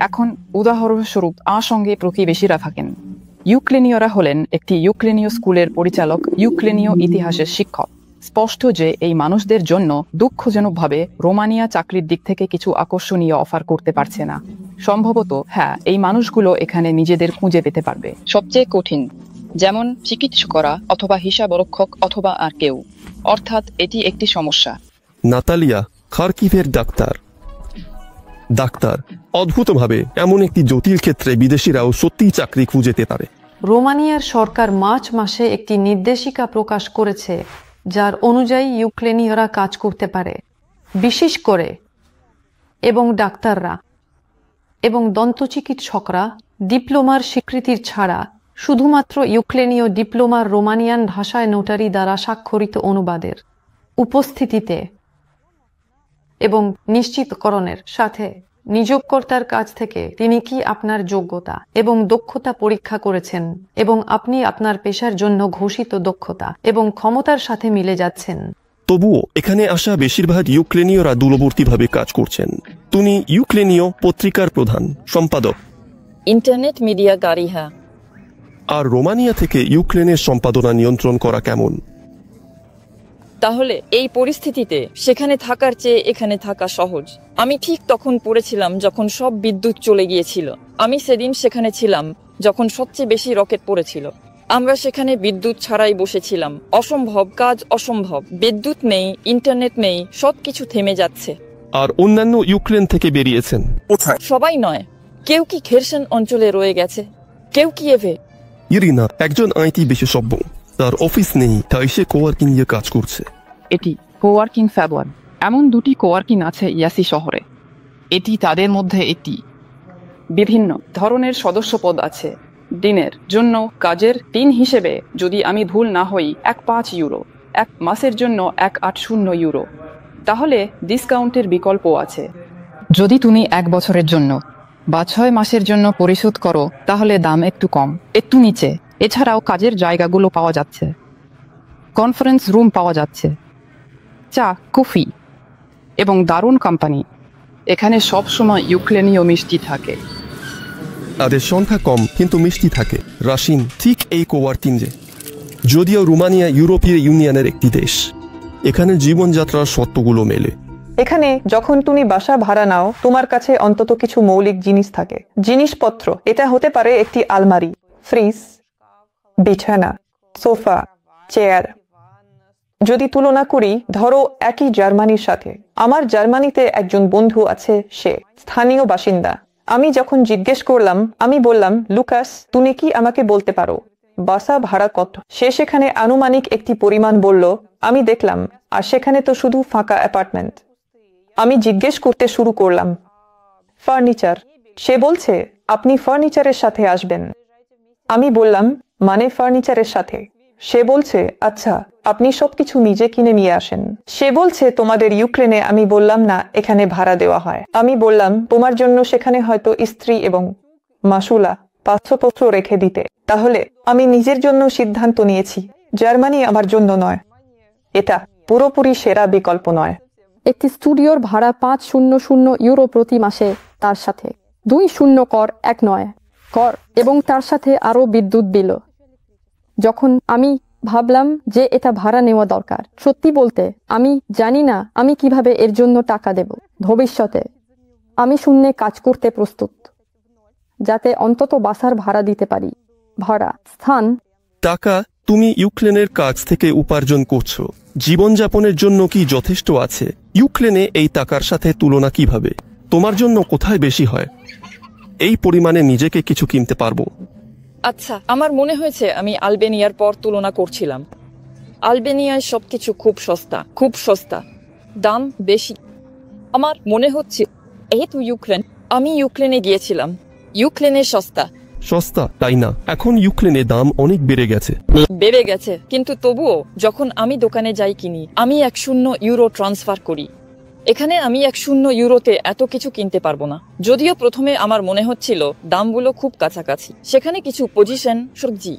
S3: এখন উদাহরণস্বরূপ সঙ্গে প্রতিবেশীরা থাকেন। ইউক্রেনীয়রা হলেন একটি ইউক্রেনীয় স্কুলের পরিচালক, ইউক্রেনীয় ইতিহাসের শিক্ষক। স্পষ্ট যে এই মানুষদের জন্য দুঃখজনকভাবে রোমানিয়া চাকরির দিক থেকে কিছু আকর্ষণীয় অফার করতে পারছে না। সম্ভবত হ্যাঁ, এই মানুষগুলো এখানে নিজেদের খুঁজে পেতে পারবে। সবচেয়ে কঠিন, যেমন চিকিৎসকরা অথবা হিসাবরক্ষক অথবা আর কেউ, অর্থাৎ এটি একটি সমস্যা।
S1: নাতালিয়া খার্কিভের ডাক্তার অদ্ভুতভাবে এমন একটি জটিল ক্ষেত্রে বিদেশিরাও সত্যিই চাকরি খুঁজে পেতে পারে।
S8: রোমানিয়ার সরকার মার্চ মাসে একটি নির্দেশিকা প্রকাশ করেছে যার অনুযায়ী ইউক্রেনীয়রা কাজ করতে পারে, বিশেষ করে এবং ডাক্তাররা এবং দন্তচিকিৎসকরা ডিপ্লোমার স্বীকৃতির ছাড়া শুধুমাত্র ইউক্রেনীয় ডিপ্লোমার রোমানিয়ান ভাষায় নোটারি দ্বারা স্বাক্ষরিত অনুবাদের উপস্থিতিতে এবং নিশ্চিতকরণের সাথে নিয়োগকর্তার কাছ থেকে তিনি কি আপনার যোগ্যতা এবং দক্ষতা পরীক্ষা করেছেন এবং আপনি আপনার পেশার জন্য ঘোষিত দক্ষতা এবং ক্ষমতার সাথে মিলে যাচ্ছেন।
S1: তবুও এখানে আসা বেশিরভাগ ইউক্রেনীয়রা দূরবর্তীভাবে কাজ করছেন। তুমি ইউক্রেনীয় পত্রিকার প্রধান সম্পাদক,
S2: ইন্টারনেট মিডিয়া গারিহা।
S1: আর রোমানিয়া থেকে ইউক্রেনের সম্পাদনা নিয়ন্ত্রণ করা কেমন?
S2: তাহলে এই পরিস্থিতিতে সেখানে থাকার চেয়ে এখানে থাকা সহজ। আমি ঠিক তখন পড়েছিলাম যখন সব বিদ্যুৎ চলে গিয়েছিল। আমি সেদিন সেখানে ছিলাম যখন সবচেয়ে বেশি রকেট পড়েছিল। আমরা সেখানে বিদ্যুৎ ছাড়াই বসেছিলাম। অসম্ভব কাজ, অসম্ভব। বিদ্যুৎ নেই, ইন্টারনেট নেই, সবকিছু থেমে যাচ্ছে।
S1: আর অন্যান্য ইউক্রেন থেকে বেরিয়েছেন কোথায়?
S2: সবাই নয়, কেউ কি খেরসন অঞ্চলে রয়ে গেছে, কেউ কিয়েভে।
S1: ইরিনা একজন আইটি বিশেষজ্ঞ, তার অফিস নেই, তাই সে কোয়ার্কিং নিয়ে কাজ করছে।
S3: এটি কোওয়ার্কিং ফ্যাবওয়ান। এমন 2টি কোওয়ার্কিং আছে ইয়াসি শহরে। এটি তাদের মধ্যে একটি। বিভিন্ন ধরনের সদস্যপদ আছে। দিনের জন্য কাজের দিন হিসেবে যদি আমি ভুল না হই 1.5 ইউরো, 1 মাসের জন্য 1.80 ইউরো। তাহলে ডিসকাউন্টের বিকল্প আছে। যদি তুমি 1 বছরের জন্য বা 6 মাসের জন্য পরিশোধ করো তাহলে দাম একটু কম, একটু নিচে। এছাড়াও কাজের জায়গাগুলো পাওয়া যাচ্ছে, কনফারেন্স রুম পাওয়া যাচ্ছে, চা, কফি এবং দারুণ কোম্পানি। এখানে সবসময় ইউক্রেনীয় মিষ্টি থাকে।
S1: তাদের সংখ্যা কম কিন্তু মিষ্টি থাকে। রাশিন ঠিক এই কোয়ার্কিং যে, যদিও রোমানিয়া ইউরোপীয় ইউনিয়নের একটি দেশ, এখানে জীবনযাত্রার সত্যগুলো মেলে।
S7: এখানে যখন তুমি বাসা ভাড়া নাও তোমার কাছে অন্তত কিছু মৌলিক জিনিস থাকে, জিনিসপত্র। এটা হতে পারে একটি আলমারি, ফ্রিজ, বিছানা, সোফা, চেয়ার। যদি তুলনা করি ধরো একই জার্মানির সাথে, আমার জার্মানিতে একজন বন্ধু আছে, সে স্থানীয় বাসিন্দা। আমি যখন জিজ্ঞেস করলাম, আমি বললাম, লুকাস তুমি কি আমাকে বলতে পারো বাসা ভাড়া কত? সে সেখানে আনুমানিক একটি পরিমাণ বলল। আমি দেখলাম আর সেখানে তো শুধু ফাঁকা অ্যাপার্টমেন্ট। আমি জিজ্ঞেস করতে শুরু করলাম, ফার্নিচার? সে বলছে আপনি ফার্নিচারের সাথে আসবেন। আমি বললাম, মানে ফার্নিচারের সাথে? সে বলছে, আচ্ছা আপনি সবকিছু নিজে কিনে নিয়ে আসেন। সে বলছে তোমাদের ইউক্রেনে? আমি বললাম না, এখানে ভাড়া দেওয়া হয়। আমি বললাম, তোমার জন্য সেখানে হয়তো ইস্ত্রি এবং মাসুলা 500 রেখে দিতে। তাহলে আমি নিজের জন্য সিদ্ধান্ত নিয়েছি, জার্মানি আমার জন্য নয়। এটা পুরোপুরি সেরা বিকল্প নয়।
S4: একটি স্টুডিওর ভাড়া 500 ইউরো প্রতি মাসে, তার সাথে 20 কর, 19 কর এবং তার সাথে আরও বিদ্যুৎ বিল। যখন আমি ভাবলাম যে এটা ভাড়া নেওয়া দরকার, সত্যি বলতে আমি জানি না আমি কিভাবে এর জন্য টাকা দেব ভবিষ্যতে। আমি শূন্যে কাজ করতে প্রস্তুত, যাতে অন্তত বাসার ভাড়া দিতে পারি। ভাড়া, স্থান,
S1: টাকা তুমি ইউক্রেনের কাজ থেকে উপার্জন করছো, জীবনযাপনের জন্য কি যথেষ্ট আছে? ইউক্রেনে এই টাকার সাথে তুলনা কিভাবে? তোমার জন্য কোথায় বেশি হয়? এই পরিমাণে নিজেকে কিছু কিনতে পারবো?
S2: আচ্ছা, আমার মনে হয়েছে আমি আলবেনিয়ার পর তুলনা করছিলাম। আলবেনিয়ায় সবকিছু খুব সস্তা, খুব সস্তা, দাম বেশি। আমার মনে হচ্ছে যেহেতু ইউক্রেন, আমি ইউক্রেনে গিয়েছিলাম, ইউক্রেনে সস্তা।
S1: সস্তা তাই না? এখন ইউক্রেনে দাম অনেক বেড়ে গেছে।
S2: বেড়ে গেছে, কিন্তু তবুও যখন আমি দোকানে যাই কিনি, আমি 100 ইউরো ট্রান্সফার করি। এখানে আমি 100 ইউরোতে এত কিছু কিনতে পারবো না। যদিও প্রথমে আমার মনে হচ্ছিল দামগুলো খুব কাছাকাছি। সেখানে কিছু পজিশন, সবজি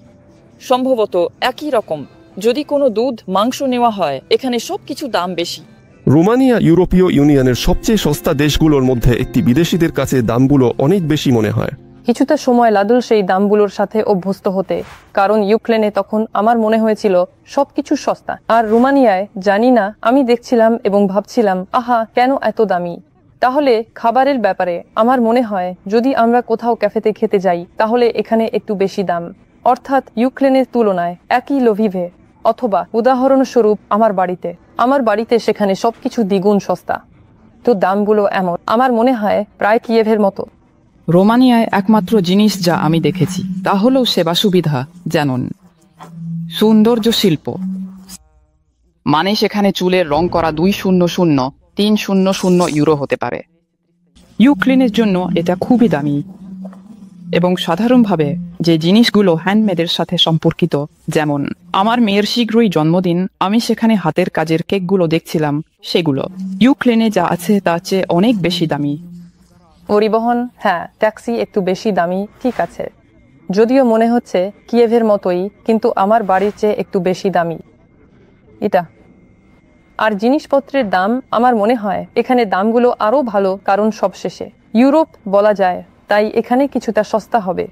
S2: সম্ভবত একই রকম। যদি কোনো দুধ, মাংস নেওয়া হয়, এখানে সবকিছু দাম বেশি।
S1: রোমানিয়া ইউরোপীয় ইউনিয়নের সবচেয়ে সস্তা দেশগুলোর মধ্যে একটি। বিদেশিদের কাছে দামগুলো অনেক বেশি মনে হয়।
S4: কিছুটা সময় লাগল সেই দামগুলোর সাথে অভ্যস্ত হতে, কারণ ইউক্রেনে তখন আমার মনে হয়েছিল সবকিছু সস্তা। আর রোমানিয়ায় জানি না, আমি দেখছিলাম এবং ভাবছিলাম, আহা কেন এত দামি। তাহলে খাবারের ব্যাপারে আমার মনে হয় যদি আমরা কোথাও ক্যাফেতে খেতে যাই তাহলে এখানে একটু বেশি দাম, অর্থাৎ ইউক্রেনের তুলনায় একই লভিভে। অথবা উদাহরণস্বরূপ আমার বাড়িতে সেখানে সবকিছু দ্বিগুণ সস্তা। তো দামগুলো এমন, আমার মনে হয় প্রায় কিয়েভের মতো।
S3: রোমানিয়ায় একমাত্র জিনিস যা আমি দেখেছি তা হলো সেবা সুবিধা, যেমন সৌন্দর্য শিল্প। মানে সেখানে চুলের রং করা 200-300 ইউরো হতে পারে। ইউক্রেনের জন্য এটা খুবই দামি। এবং সাধারণভাবে যে জিনিসগুলো হ্যান্ডমেডের সাথে সম্পর্কিত, যেমন আমার মেয়ের শীঘ্রই জন্মদিন, আমি সেখানে হাতের কাজের কেকগুলো দেখছিলাম, সেগুলো ইউক্রেনে যা আছে তার চেয়ে অনেক বেশি দামি।
S4: পরিবহন, হ্যাঁ, ট্যাক্সি একটু বেশি দামি, ঠিক আছে, যদিও মনে হচ্ছে কিয়েভের মতোই, কিন্তু আমার বাড়ির চেয়ে একটু বেশি দামি এটা। আর জিনিসপত্রের দাম, আমার মনে হয় এখানে দামগুলো আরও ভালো, কারণ সবশেষে ইউরোপ বলা যায়, তাই এখানে কিছুটা সস্তা হবে।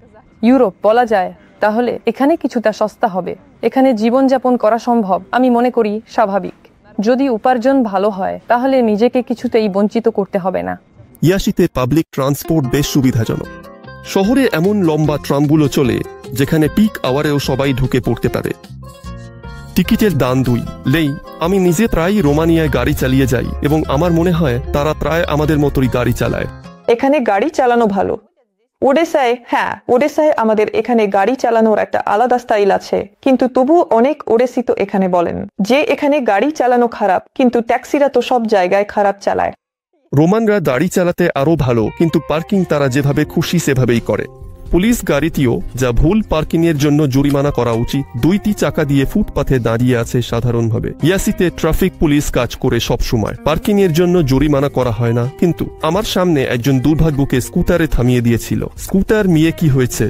S4: ইউরোপ বলা যায়, তাহলে এখানে কিছুটা সস্তা হবে। এখানে জীবনযাপন করা সম্ভব, আমি মনে করি স্বাভাবিক। যদি উপার্জন ভালো হয় তাহলে নিজেকে কিছুতেই বঞ্চিত করতে হবে না।
S1: ইয়াসিতে পাবলিক ট্রান্সপোর্ট বেশ সুবিধাজনক। শহরে এমন লম্বা ট্রামগুলো চলে যেখানে পিক আওয়ারেও সবাই ঢুকে পড়তে পারে। টিকিটের দাম 2 লেই। আমি নিজে প্রায় রোমানিয়ায় গাড়ি চালিয়ে যাই এবং আমার মনে হয় তারা প্রায় আমাদের মতোই গাড়ি চালায়।
S7: এখানে গাড়ি চালানো ভালো। ওডেসায় আমাদের এখানে গাড়ি চালানোর একটা আলাদা স্টাইল আছে, কিন্তু তবু অনেক ওডেসি তো এখানে বলেন যে এখানে গাড়ি চালানো খারাপ, কিন্তু ট্যাক্সিরা তো সব জায়গায় খারাপ চালায়।
S1: রোমানরা গাড়ি চালাতে আরো ভালো, কিন্তু পার্কিং তারা যেভাবে খুশি সেভাবেই করে। পুলিশ গাড়িটিও যা ভুল পার্কিং এর জন্য জরিমানা করা উচিত। 2টি চাকা দিয়ে ফুটপাথে দাঁড়িয়ে আছে সাধারণভাবে। ইয়াসিতে ট্রাফিক পুলিশ কাজ করে সব সময়, পার্কিং এর জন্য জরিমানা করা হয় না। কিন্তু আমার সামনে একজন দুর্ভাগ্যকে স্কুটারে থামিয়ে দিয়েছিল। স্কুটার নিয়ে কি হয়েছে?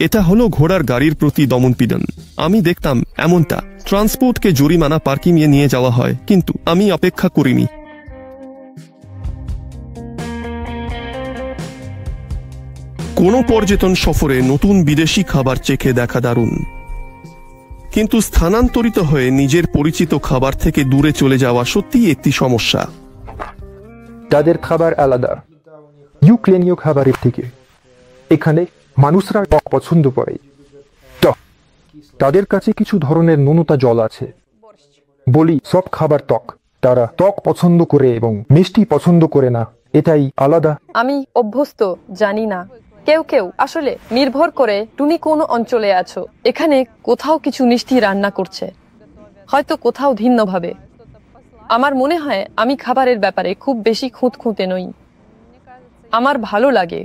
S1: এটা হলো ঘোড়ার গাড়ির প্রতি দমনপীড়ন। আমি দেখতাম এমনটা। ট্রান্সপোর্টকে জরিমানা পার্কিং এ নিয়ে যাওয়া হয়, কিন্তু আমি অপেক্ষা করিনি। কোনো পর্যটন সফরে নতুন বিদেশি খাবার চেখে দেখা দারুণ, কিন্তু স্থানান্তরিত হয়ে নিজের পরিচিত খাবার থেকে দূরে চলে যাওয়া সত্যিই একটি সমস্যা।
S6: তাদের খাবার আলাদা ইউক্রেনীয় খাবারের থেকে। এখানে মানুষরা টক পছন্দ করে। তাদের কাছে কিছু ধরনের নুনতা জল আছে। বলি সব খাবার টক, তারা টক পছন্দ করে এবং মিষ্টি পছন্দ করে না। এটাই আলাদা।
S4: আমি অভ্যস্ত, জানি না। কেউ কেউ আসলে নির্ভর করে তুমি কোন অঞ্চলে আছো। এখানে কোথাও কিছু মিষ্টি রান্না করছে, হয়তো কোথাও ভিন্নভাবে। আমার মনে হয় আমি খাবারের ব্যাপারে খুব বেশি খুঁতখুঁতে নই। আমার ভালো লাগে।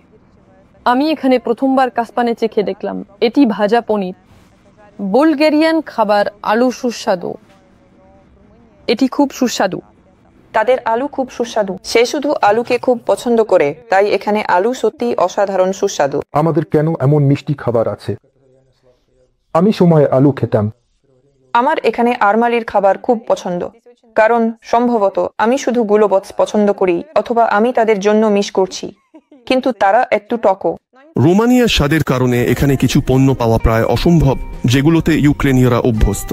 S4: আমি এখানে প্রথমবার কাসপানে চেখে দেখলাম। এটি ভাজা পনির। বুলগেরিয়ান খাবার, আলু সুস্বাদু। এটি খুব সুস্বাদু।
S7: তাদের আলু খুব সুস্বাদু। সে শুধু আলুকে খুব পছন্দ করে, তাই এখানে আলু সত্যি অসাধারণ সুস্বাদু।
S6: আমাদের কেন এমন মিষ্টি খাবার আছে? আমি সময় আলু খেতাম।
S7: আমার এখানে আরমালির খাবার খুব পছন্দ, কারণ সম্ভবত আমি শুধু গুলোবৎস পছন্দ করি, অথবা আমি তাদের জন্য মিস করছি, কিন্তু তারা একটু টকও।
S1: রোমানিয়ার স্বাদের কারণে এখানে কিছু পণ্য পাওয়া প্রায় অসম্ভব, যেগুলোতে ইউক্রেনীয়রা অভ্যস্ত।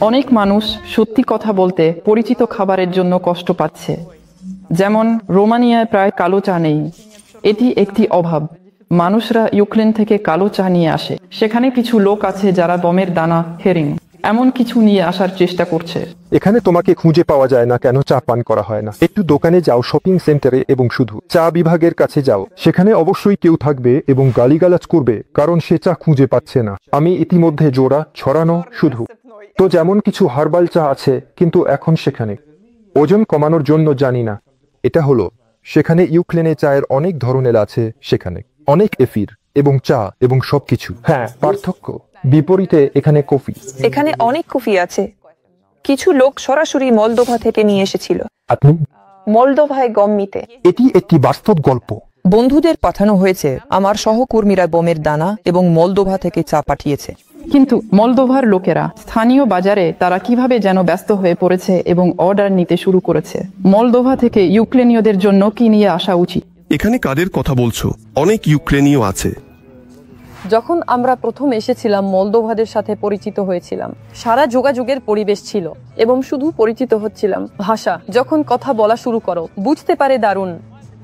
S3: অনেক মানুষ সত্যি কথা বলতে পরিচিত খাবারের জন্য কষ্ট পাচ্ছে। যেমন রোমানিয়ায় প্রায় কালো চা নেই। এটি একটি অভাব। মানুষরা ইউক্রেন থেকে কালো চা নিয়ে আসে। সেখানে কিছু লোক আছে যারা গমের দানা, হেরিং এমন কিছু নিয়ে আসার চেষ্টা করছে।
S6: এখানে তোমাকে খুঁজে পাওয়া যায় না কেন চা পান করা হয় না। একটু দোকানে যাও, শপিং সেন্টারে, এবং শুধু চা বিভাগের কাছে যাও। সেখানে অবশ্যই কেউ থাকবে এবং গালিগালাজ করবে কারণ সে চা খুঁজে পাচ্ছে না। আমি ইতিমধ্যে জোড়া ছড়ানো শুধু তো যেমন কিছু হার্বাল চা আছে, কিন্তু এখন সেখানে ওজন কমানোর জন্য জানি না। এটা হলো সেখানে ইউক্রেনে চায়ের অনেক ধরনের আছে। সেখানে অনেক এফির এবং চা এবং সবকিছু। হ্যাঁ, পার্থক্য বিপরীতে এখানে কফি।
S7: এখানে অনেক কফি আছে। কিছু লোক সরাসরি মলদোভা থেকে নিয়ে এসেছিল।
S6: আপনি
S7: মলদোভায় গম নিতে।
S6: এটি একটি বাস্তব গল্প।
S9: বন্ধুদের পাঠানো হয়েছে। আমার সহকর্মীরা গমের দানা এবং মলদোভা থেকে চা পাঠিয়েছে।
S3: কিন্তু মলদোভার লোকেরা স্থানীয় বাজারে তারা কিভাবে যেন ব্যস্ত হয়ে পড়েছে এবং অর্ডার নিতে শুরু করেছে। মলদোভা থেকে ইউক্রেনীয়দের জন্য কি নিয়ে আসা উচিত?
S1: এখানে কাদের কথা বলছো? অনেক ইউক্রেনীয় আছে।
S4: যখন আমরা প্রথম এসেছিলাম, মলদোভাদের সাথে পরিচিত হয়েছিলাম। সারা যোগাযোগের পরিবেশ ছিল এবং শুধু পরিচিত হচ্ছিলাম। ভাষা, যখন কথা বলা শুরু করো, বুঝতে পারে দারুণ।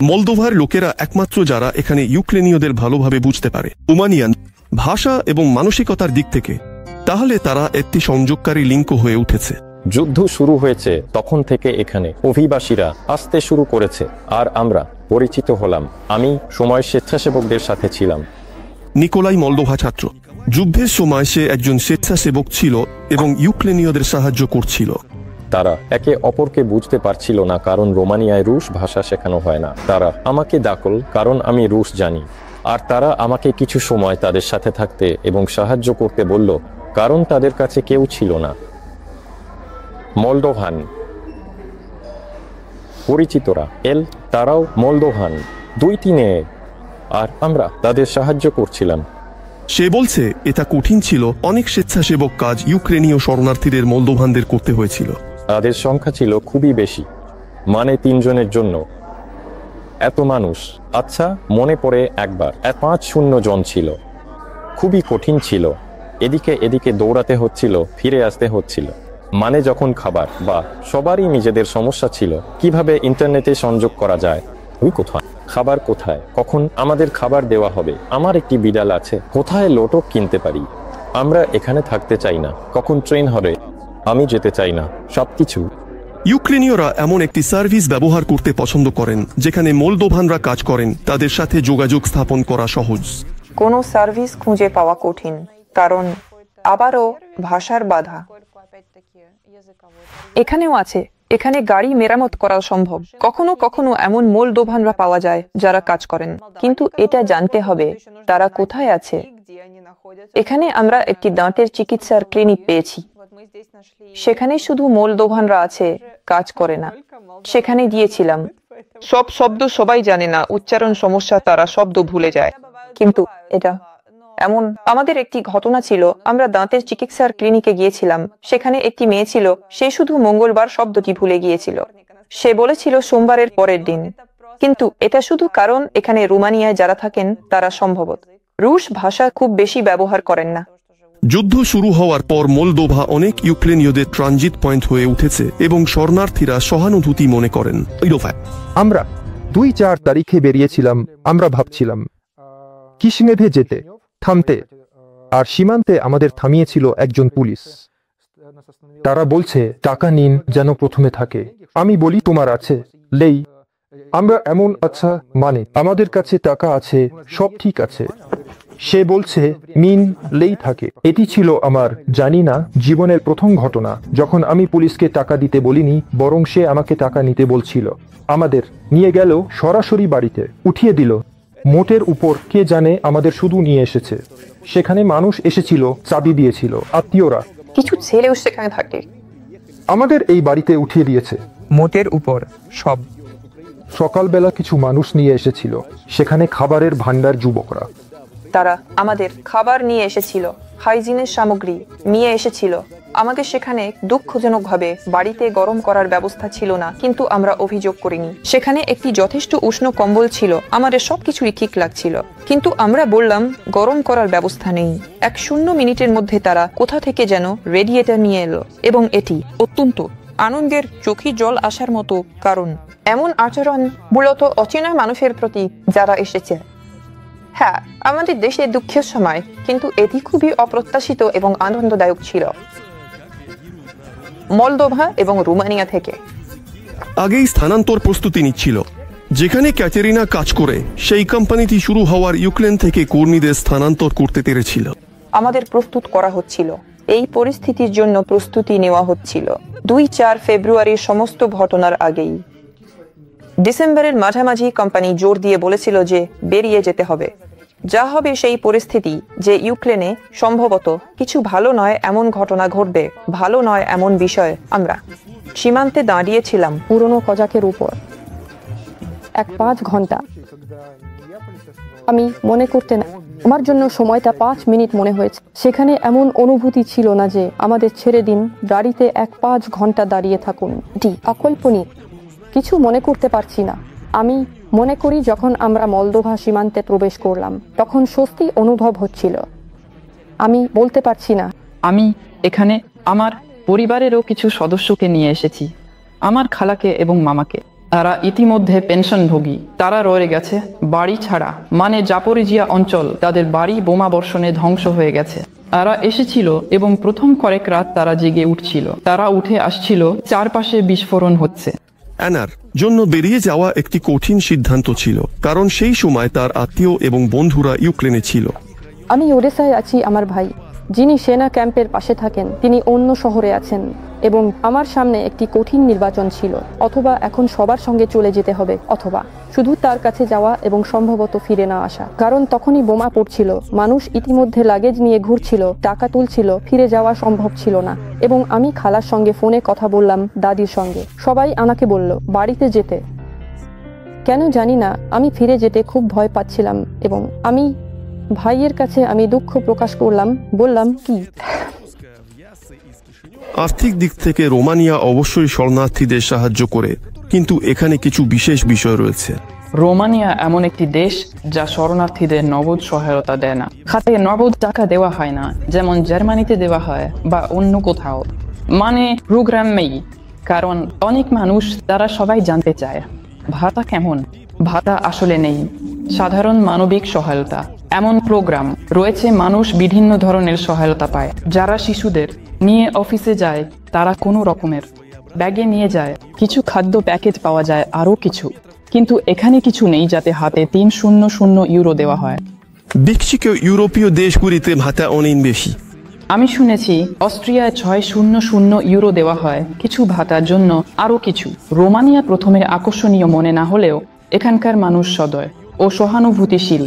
S1: মলদোভার লোকেরা একমাত্র যারা এখানে ইউক্রেনীয়দের ভালোভাবে বুঝতে পারে। রোমানিয়ান ভাষা এবং মানসিকতার দিক থেকে, তাহলে তারা একটি সংযোগকারী লিঙ্ক হয়ে উঠেছে।
S5: যুদ্ধ শুরু হয়েছে তখন থেকে এখানে অভিবাসীরা আসতে শুরু করেছে, আর আমরা পরিচিত হলাম। আমি সময় স্বেচ্ছাসেবকদের সাথে ছিলাম।
S1: নিকোলাই মলদোভা ছাত্র। যুদ্ধের সময় সে একজন স্বেচ্ছাসেবক ছিল এবং ইউক্রেনীয়দের সাহায্য করছিল।
S5: তারা একে অপরকে বুঝতে পারছিল না কারণ রোমানিয়ায় রুশ ভাষা শেখানো হয় না। তারা আমাকে ডাকল কারণ আমি রুশ জানি, আর তারা আমাকে কিছু সময় তাদের সাথে থাকতে এবং সাহায্য করতে বলল কারণ তাদের কাছে কেউ ছিল না। মলদোভান পরিচিতরা তারাও মলদোভান, 2-3 আর আমরা তাদের সাহায্য করছিলাম।
S1: সে বলছে এটা কঠিন ছিল। অনেক স্বেচ্ছাসেবক কাজ ইউক্রেনীয় শরণার্থীদের মলদোভানদের করতে হয়েছিল।
S5: তাদের সংখ্যা ছিল খুবই বেশি, মানে 3 জনের জন্য এত মানুষ। আচ্ছা, মনে পড়ে একবার 5-0 জন ছিল। খুবই কঠিন ছিল। এদিকে দৌড়াতে হচ্ছিল, ফিরে আসতে হচ্ছিল। মানে যখন খাবার বা সবারই নিজেদের সমস্যা ছিল, কিভাবে ইন্টারনেটে সংযোগ করা যায়, ওই কোথায় খাবার কোথায়, কখন আমাদের খাবার দেওয়া হবে, আমার একটি বিড়াল আছে, কোথায় লোটক কিনতে পারি, আমরা এখানে থাকতে চাই না, কখন ট্রেন হবে, আমি যেতে চাই না, সবকিছু।
S1: ইউক্রেনীয়রা এমন একটি সার্ভিস ব্যবহার করতে পছন্দ করেন যেখানে মোলদোভানরা কাজ করেন তাদের সাথে যোগাযোগ স্থাপন করা সহজ।
S7: কোনো সার্ভিস খুঁজে পাওয়া কঠিন, কারণ আবারও ভাষার বাধা। এখানেও আছে, এখানে গাড়ি মেরামত করা সম্ভব। কখনো কখনো এমন মোলদোভানরা পাওয়া যায় যারা কাজ করেন, কিন্তু এটা জানতে হবে তারা কোথায় আছে। এখানে আমরা একটি দাঁতের চিকিৎসার ক্লিনিক পেয়েছি, সেখানে শুধু মোলদোভানরা আছে, কাজ করে না। সেখানে গিয়েছিলাম, সব শব্দ সবাই জানে না, উচ্চারণ সমস্যা, তারা শব্দ ভুলে যায়, কিন্তু এটা এমন। আমাদের একটি ঘটনা ছিল, আমরা দাঁতের চিকিৎসার ক্লিনিকে গিয়েছিলাম, সেখানে একটি মেয়ে ছিল, সে শুধু মঙ্গলবার শব্দটি ভুলে গিয়েছিল, সে বলেছিল সোমবারের পরের দিন, কিন্তু এটা শুধু কারণ এখানে রোমানিয়ায় যারা থাকেন তারা সম্ভবত রুশ ভাষা খুব বেশি ব্যবহার করেন না।
S1: যুদ্ধ শুরু হওয়ার পর মোলদোভা অনেক ইউক্রেনীয়দের ট্রানজিট পয়েন্ট হয়ে উঠেছে এবং শরণার্থীরা সহানুভূতি মনে করেন।
S6: আমরা 2-4 তারিখে বেরিয়েছিলাম। আমরা ভাবছিলাম কিশিনেভে যেতে, থামতে, আর সীমান্তে আমাদের থামিয়েছিল একজন পুলিশ। তারা বলছে টাকা নিন যেন প্রথমে থাকে। আমি বলি তোমার আছে লেই। আমরা এমন আচ্ছা মানে আমাদের কাছে টাকা আছে, সব ঠিক আছে। সে বলছে মিন লেই থাকে। এটি ছিল আমার জানি না জীবনের প্রথম ঘটনা যখন আমি পুলিশকে টাকা দিতে বলিনি, বরং সে আমাকে টাকা নিতে বলছিল। আমাদের নিয়ে গেল সরাসরি বাড়িতে, উঠিয়ে দিল। মোটের উপর কে জানে, আমাদের শুধু নিয়ে এসেছে। সেখানে মানুষ এসেছিল, চাবি দিয়েছিল, আত্মীয়রা,
S7: কিছু ছেলেও সেখানে থাকে।
S6: আমাদের এই বাড়িতে উঠিয়ে দিয়েছে।
S9: মোটের উপর সব।
S6: সকালবেলা কিছু মানুষ নিয়ে এসেছিল, সেখানে খাবারের ভান্ডার, যুবকরা।
S7: তারা আমাদের খাবার নিয়ে এসেছিল, হাইজিনের সামগ্রী নিয়ে এসেছিল। আমাকে সেখানে দুঃখজনকভাবে বাড়িতে গরম করার ব্যবস্থা ছিল না, কিন্তু আমরা অভিযোগ করিনি। সেখানে একটি যথেষ্ট উষ্ণ কম্বল ছিল, আমাদের সবকিছুই ঠিক লাগছিল, কিন্তু আমরা বললাম গরম করার ব্যবস্থা নেই। 1 মিনিটের মধ্যে তারা কোথা থেকে যেন রেডিয়েটর নিয়ে এলো, এবং এটি অত্যন্ত আনন্দের চোখে জল আসার মতো, কারণ এমন আচরণ মূলত অচেনা মানুষের প্রতি যারা এসেছে। হ্যাঁ, আমাদের দেশে দুঃখের সময়, কিন্তু এটি খুবই অপ্রত্যাশিত এবং আনন্দদায়ক ছিল। মলদোভা এবং রোমানিয়া থেকে
S1: আগেই স্থানান্তর প্রস্তুতি নিচ্ছিল। যেখানে ক্যাটেরিনা কাজ করে, সেই কোম্পানিটি শুরু হওয়ার ইউক্রেন থেকে কর্মীদের স্থানান্তর করতে পেরেছিল।
S7: আমাদের প্রস্তুত করা হচ্ছিল, এই পরিস্থিতির জন্য প্রস্তুতি নেওয়া হচ্ছিল 2-4 ফেব্রুয়ারির সমস্ত ঘটনার আগেই। ডিসেম্বরের মাঝামাঝি কোম্পানি জোর দিয়ে বলেছিল যে বেরিয়ে যেতে হবে। যা হবে সেই পরিস্থিতি যে ইউক্রেনে সম্ভবত কিছু ভালো নয় এমন ঘটনা ঘটবে, ভালো নয় এমন বিষয়। আমরা সীমান্তে দাঁড়িয়েছিলাম
S4: পুরনো কজাকের উপর 5 ঘন্টা। আমি মনে করতে না, আমার জন্য সময়টা 5 মিনিট মনে হয়েছে। সেখানে এমন অনুভূতি ছিল না যে আমাদের ছেড়ে দিন, গাড়িতে 5 ঘন্টা দাঁড়িয়ে থাকুন। এটি অকল্পনীয়, কিছু মনে করতে পারছি না। আমি মনে করি যখন আমরা মলদোভা সীমান্তে প্রবেশ করলাম তখন স্বস্তি অনুভব হচ্ছিল। আমি বলতে পারছি না।
S3: আমি এখানে আমার পরিবারেরও কিছু সদস্যকে নিয়ে এসেছি, আমার খালাকে এবং মামাকে। তারা ইতিমধ্যে পেনশনভোগী, তারা রয়ে গেছে বাড়ি ছাড়া, মানে জাপোরিজিয়া অঞ্চল, তাদের বাড়ি বোমা বর্ষণে ধ্বংস হয়ে গেছে। তারা এসেছিল এবং প্রথম কয়েক রাত তারা জেগে উঠছিল, তারা উঠে আসছিল, চারপাশে বিস্ফোরণ হচ্ছে।
S1: অ্যানার জন্য বেরিয়ে যাওয়া একটি কঠিন সিদ্ধান্ত ছিল, কারণ সেই সময় তার আত্মীয় এবং বন্ধুরা ইউক্রেনে ছিল।
S4: আমি ওডেসায় আছি। আমার ভাই, যিনি সেনা ক্যাম্পের পাশে থাকেন, তিনি অন্য শহরে আছেন, এবং আমার সামনে একটি কঠিন নির্বাচন ছিল। অথবা এখন সবার সঙ্গে চলে যেতে হবে, অথবা শুধু তার কাছে যাওয়া এবং সম্ভবত ফিরে না আসা, কারণ তখনই বোমা পড়ছিল, মানুষ ইতিমধ্যে লাগেজ নিয়ে ঘুরছিল, টাকা তুলছিল, ফিরে যাওয়া সম্ভব ছিল না। এবং আমি খালার সঙ্গে ফোনে কথা বললাম, দাদির সঙ্গে। সবাই আমাকে বলল বাড়িতে যেতে। কেন জানি না, আমি ফিরে যেতে খুব ভয় পাচ্ছিলাম, এবং আমি ভাইয়ের কাছে আমি দুঃখ প্রকাশ করলাম, বললাম কি।
S1: আর্থিক দিক থেকে রোমানিয়া অবশ্যই শরণার্থীদের সাহায্য করে, কিন্তু এখানে কিছু বিশেষ বিষয় রয়েছে।
S3: রোমানিয়া এমন একটি দেশ যা শরণার্থীদের নগদ সহায়তা দেয় না। খাতে নগদ টাকা দেওয়া হয় না, যেমন জার্মানিতে দেওয়া হয় বা অন্য কোথাও, মানে প্রোগ্রামেই। কারণ অনেক মানুষ, তারা সবাই জানতে চায় ভাতা কেমন, ভাতা আসলে নেই, সাধারণ মানবিক সহায়তা। এমন প্রোগ্রাম রয়েছে, মানুষ বিভিন্ন ধরনের সহায়তা পায়। যারা শিশুদের নিয়ে অফিসে যায় তারা কোনো রকমের ব্যাগে নিয়ে যায়, কিছু খাদ্য প্যাকেট পাওয়া যায়, আরও কিছু। কিন্তু এখানে কিছু নেই যাতে হাতে 300 ইউরো দেওয়া হয়।
S1: বিকশিত ইউরোপীয় দেশগুলিতে ভাতা অনেক বেশি।
S3: আমি শুনেছি অস্ট্রিয়ায় 600 ইউরো দেওয়া হয় কিছু ভাতার জন্য, আরও কিছু। রোমানিয়া প্রথমে আকর্ষণীয় মনে না হলেও এখানকার মানুষ সদয় ও সহানুভূতিশীল।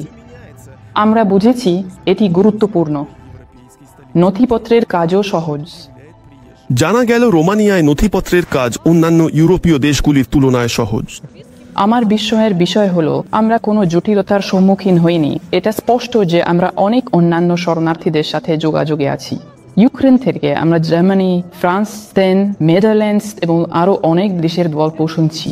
S3: আমরা বুঝেছি এটি গুরুত্বপূর্ণ। নথিপত্রের কাজও সহজ।
S1: জানা গেল রোমানিয়ায় নথিপত্রের কাজ অন্যান্য ইউরোপীয় দেশগুলির তুলনায় সহজ।
S3: আমার বিস্ময়ের বিষয় হলো আমরা কোনো জটিলতার সম্মুখীন হইনি। এটা স্পষ্ট যে আমরা অনেক অন্যান্য শরণার্থীদের সাথে যোগাযোগে আছি। ইউক্রেন থেকে আমরা জার্মানি, ফ্রান্স, স্পেন, নেদারল্যান্ডস এবং আরও অনেক দেশের গল্প শুনছি।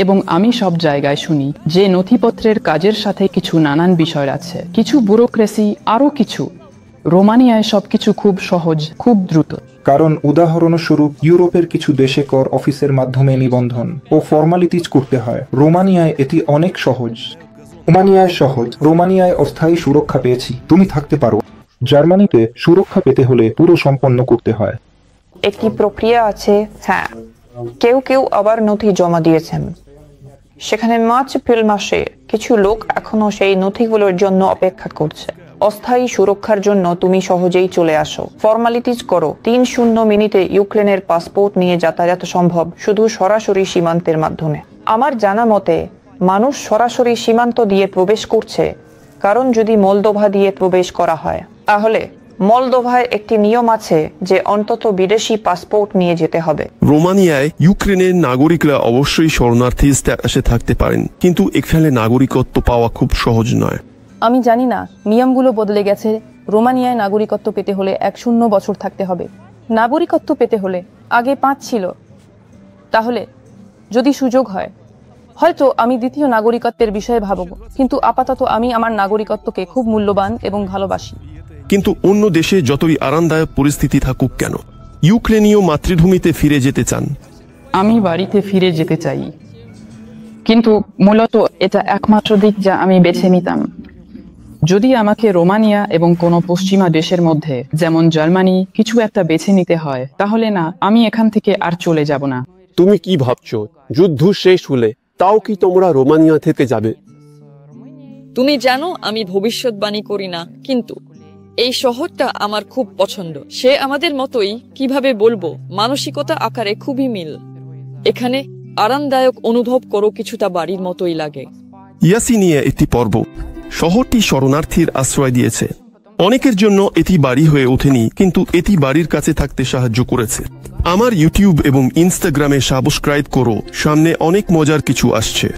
S3: এবং আমি সব জায়গায় শুনি যে নথিপত্রের কাজের সাথে কিছু নানান বিষয় আছে, কিছু ব্যুরোক্রেসি, আরও কিছু। রোমানিয়ায় সবকিছু খুব সহজ, খুব দ্রুত।
S6: কারণ উদাহরণস্বরূপ ইউরোপের কিছু দেশে কর অফিসের মাধ্যমে নিবন্ধন ও ফর্মালিটিজ করতে হয়। রোমানিয়ায় এটি অনেক সহজ। রোমানিয়ায় অস্থায়ী সুরক্ষা পেয়েছি, তুমি থাকতে পারো। জার্মানিতে সুরক্ষা পেতে হলে পুরো সম্পন্ন করতে হয়।
S7: একটি প্রক্রিয়া আছে, হ্যাঁ। কেউ কেউ আবার নথি জমা দিয়েছেন। সেখানে এপ্রিল মাসে কিছু লোক এখনো সেই নথিগুলোর জন্য অপেক্ষা করছে। অস্থায়ী সুরক্ষার জন্য তুমি সহজেই চলে আসো, ফর্মালিটিজ করো। 3 মিনিটে ইউক্রেনের পাসপোর্ট নিয়ে যাতায়াত সম্ভব, শুধু সরাসরি সীমান্তের মাধ্যমে। আমার জানা মতে মানুষ সরাসরি সীমান্ত দিয়ে প্রবেশ করছে, কারণ যদি মলদোভা দিয়ে প্রবেশ করা হয় তাহলে মলদোভায় একটি নিয়ম আছে যে অন্তত বিদেশি পাসপোর্ট নিয়ে যেতে হবে।
S1: রোমানিয়ায় ইউক্রেনের নাগরিকরা অবশ্যই শরণার্থী স্ট্যাটাসে থাকতে পারেন, কিন্তু এখানে নাগরিকত্ব পাওয়া খুব সহজ নয়।
S4: আমি জানি না, নিয়মগুলো বদলে গেছে। রোমানিয়ায় নাগরিকত্ব পেতে হলে 1 বছর থাকতে হবে। নাগরিকত্ব পেতে হলে আগে 5 ছিল। তাহলে যদি সুযোগ হয় হয়তো আমি দ্বিতীয় নাগরিকত্বের বিষয়ে ভাবব, কিন্তু আপাতত আমি আমার নাগরিকত্বকে খুব মূল্যবান এবং ভালোবাসি।
S1: কিন্তু অন্য দেশে যতই আরামদায়ক পরিস্থিতি থাকুক কেন, ইউক্রেনীয় মাতৃভূমিতে ফিরে যেতে চান।
S3: আমি বাড়িতে ফিরে যেতে চাই, কিন্তু মূলত এটা একমাত্র দিক যা আমি বেছে নিতাম। যদি আমাকে রোমানিয়া এবং কোনো পশ্চিমা দেশের মধ্যে, যেমন জার্মানি, কিছু একটা বেছে নিতে হয়, তাহলে না, আমি এখান থেকে আর চলে যাব না।
S1: তুমি কি ভাবছো, যুদ্ধ শেষ হলে তাও কি তোমরা রোমানিয়া থেকে যাবে?
S2: তুমি জানো আমি ভবিষ্যৎবাণী করি না, কিন্তু এই শহরটা আমার খুব পছন্দ। সে আমাদের মতোই, কিভাবে বলবো, মানসিকতা আকারে খুবই মিল। এখানে আরামদায়ক অনুভব করো, কিছুটা বাড়ির মতোই লাগে।
S1: ইয়াসি নিয়ে একটি পর্ব। শহরটি শরণার্থীর আশ্রয় দিয়েছে। অনেকের জন্য এটি বাড়ি হয়ে ওঠেনি, কিন্তু এটি বাড়ির কাছে থাকতে সাহায্য করেছে। আমার ইউটিউব এবং ইনস্টাগ্রামে সাবস্ক্রাইব করো, সামনে অনেক মজার কিছু আসছে।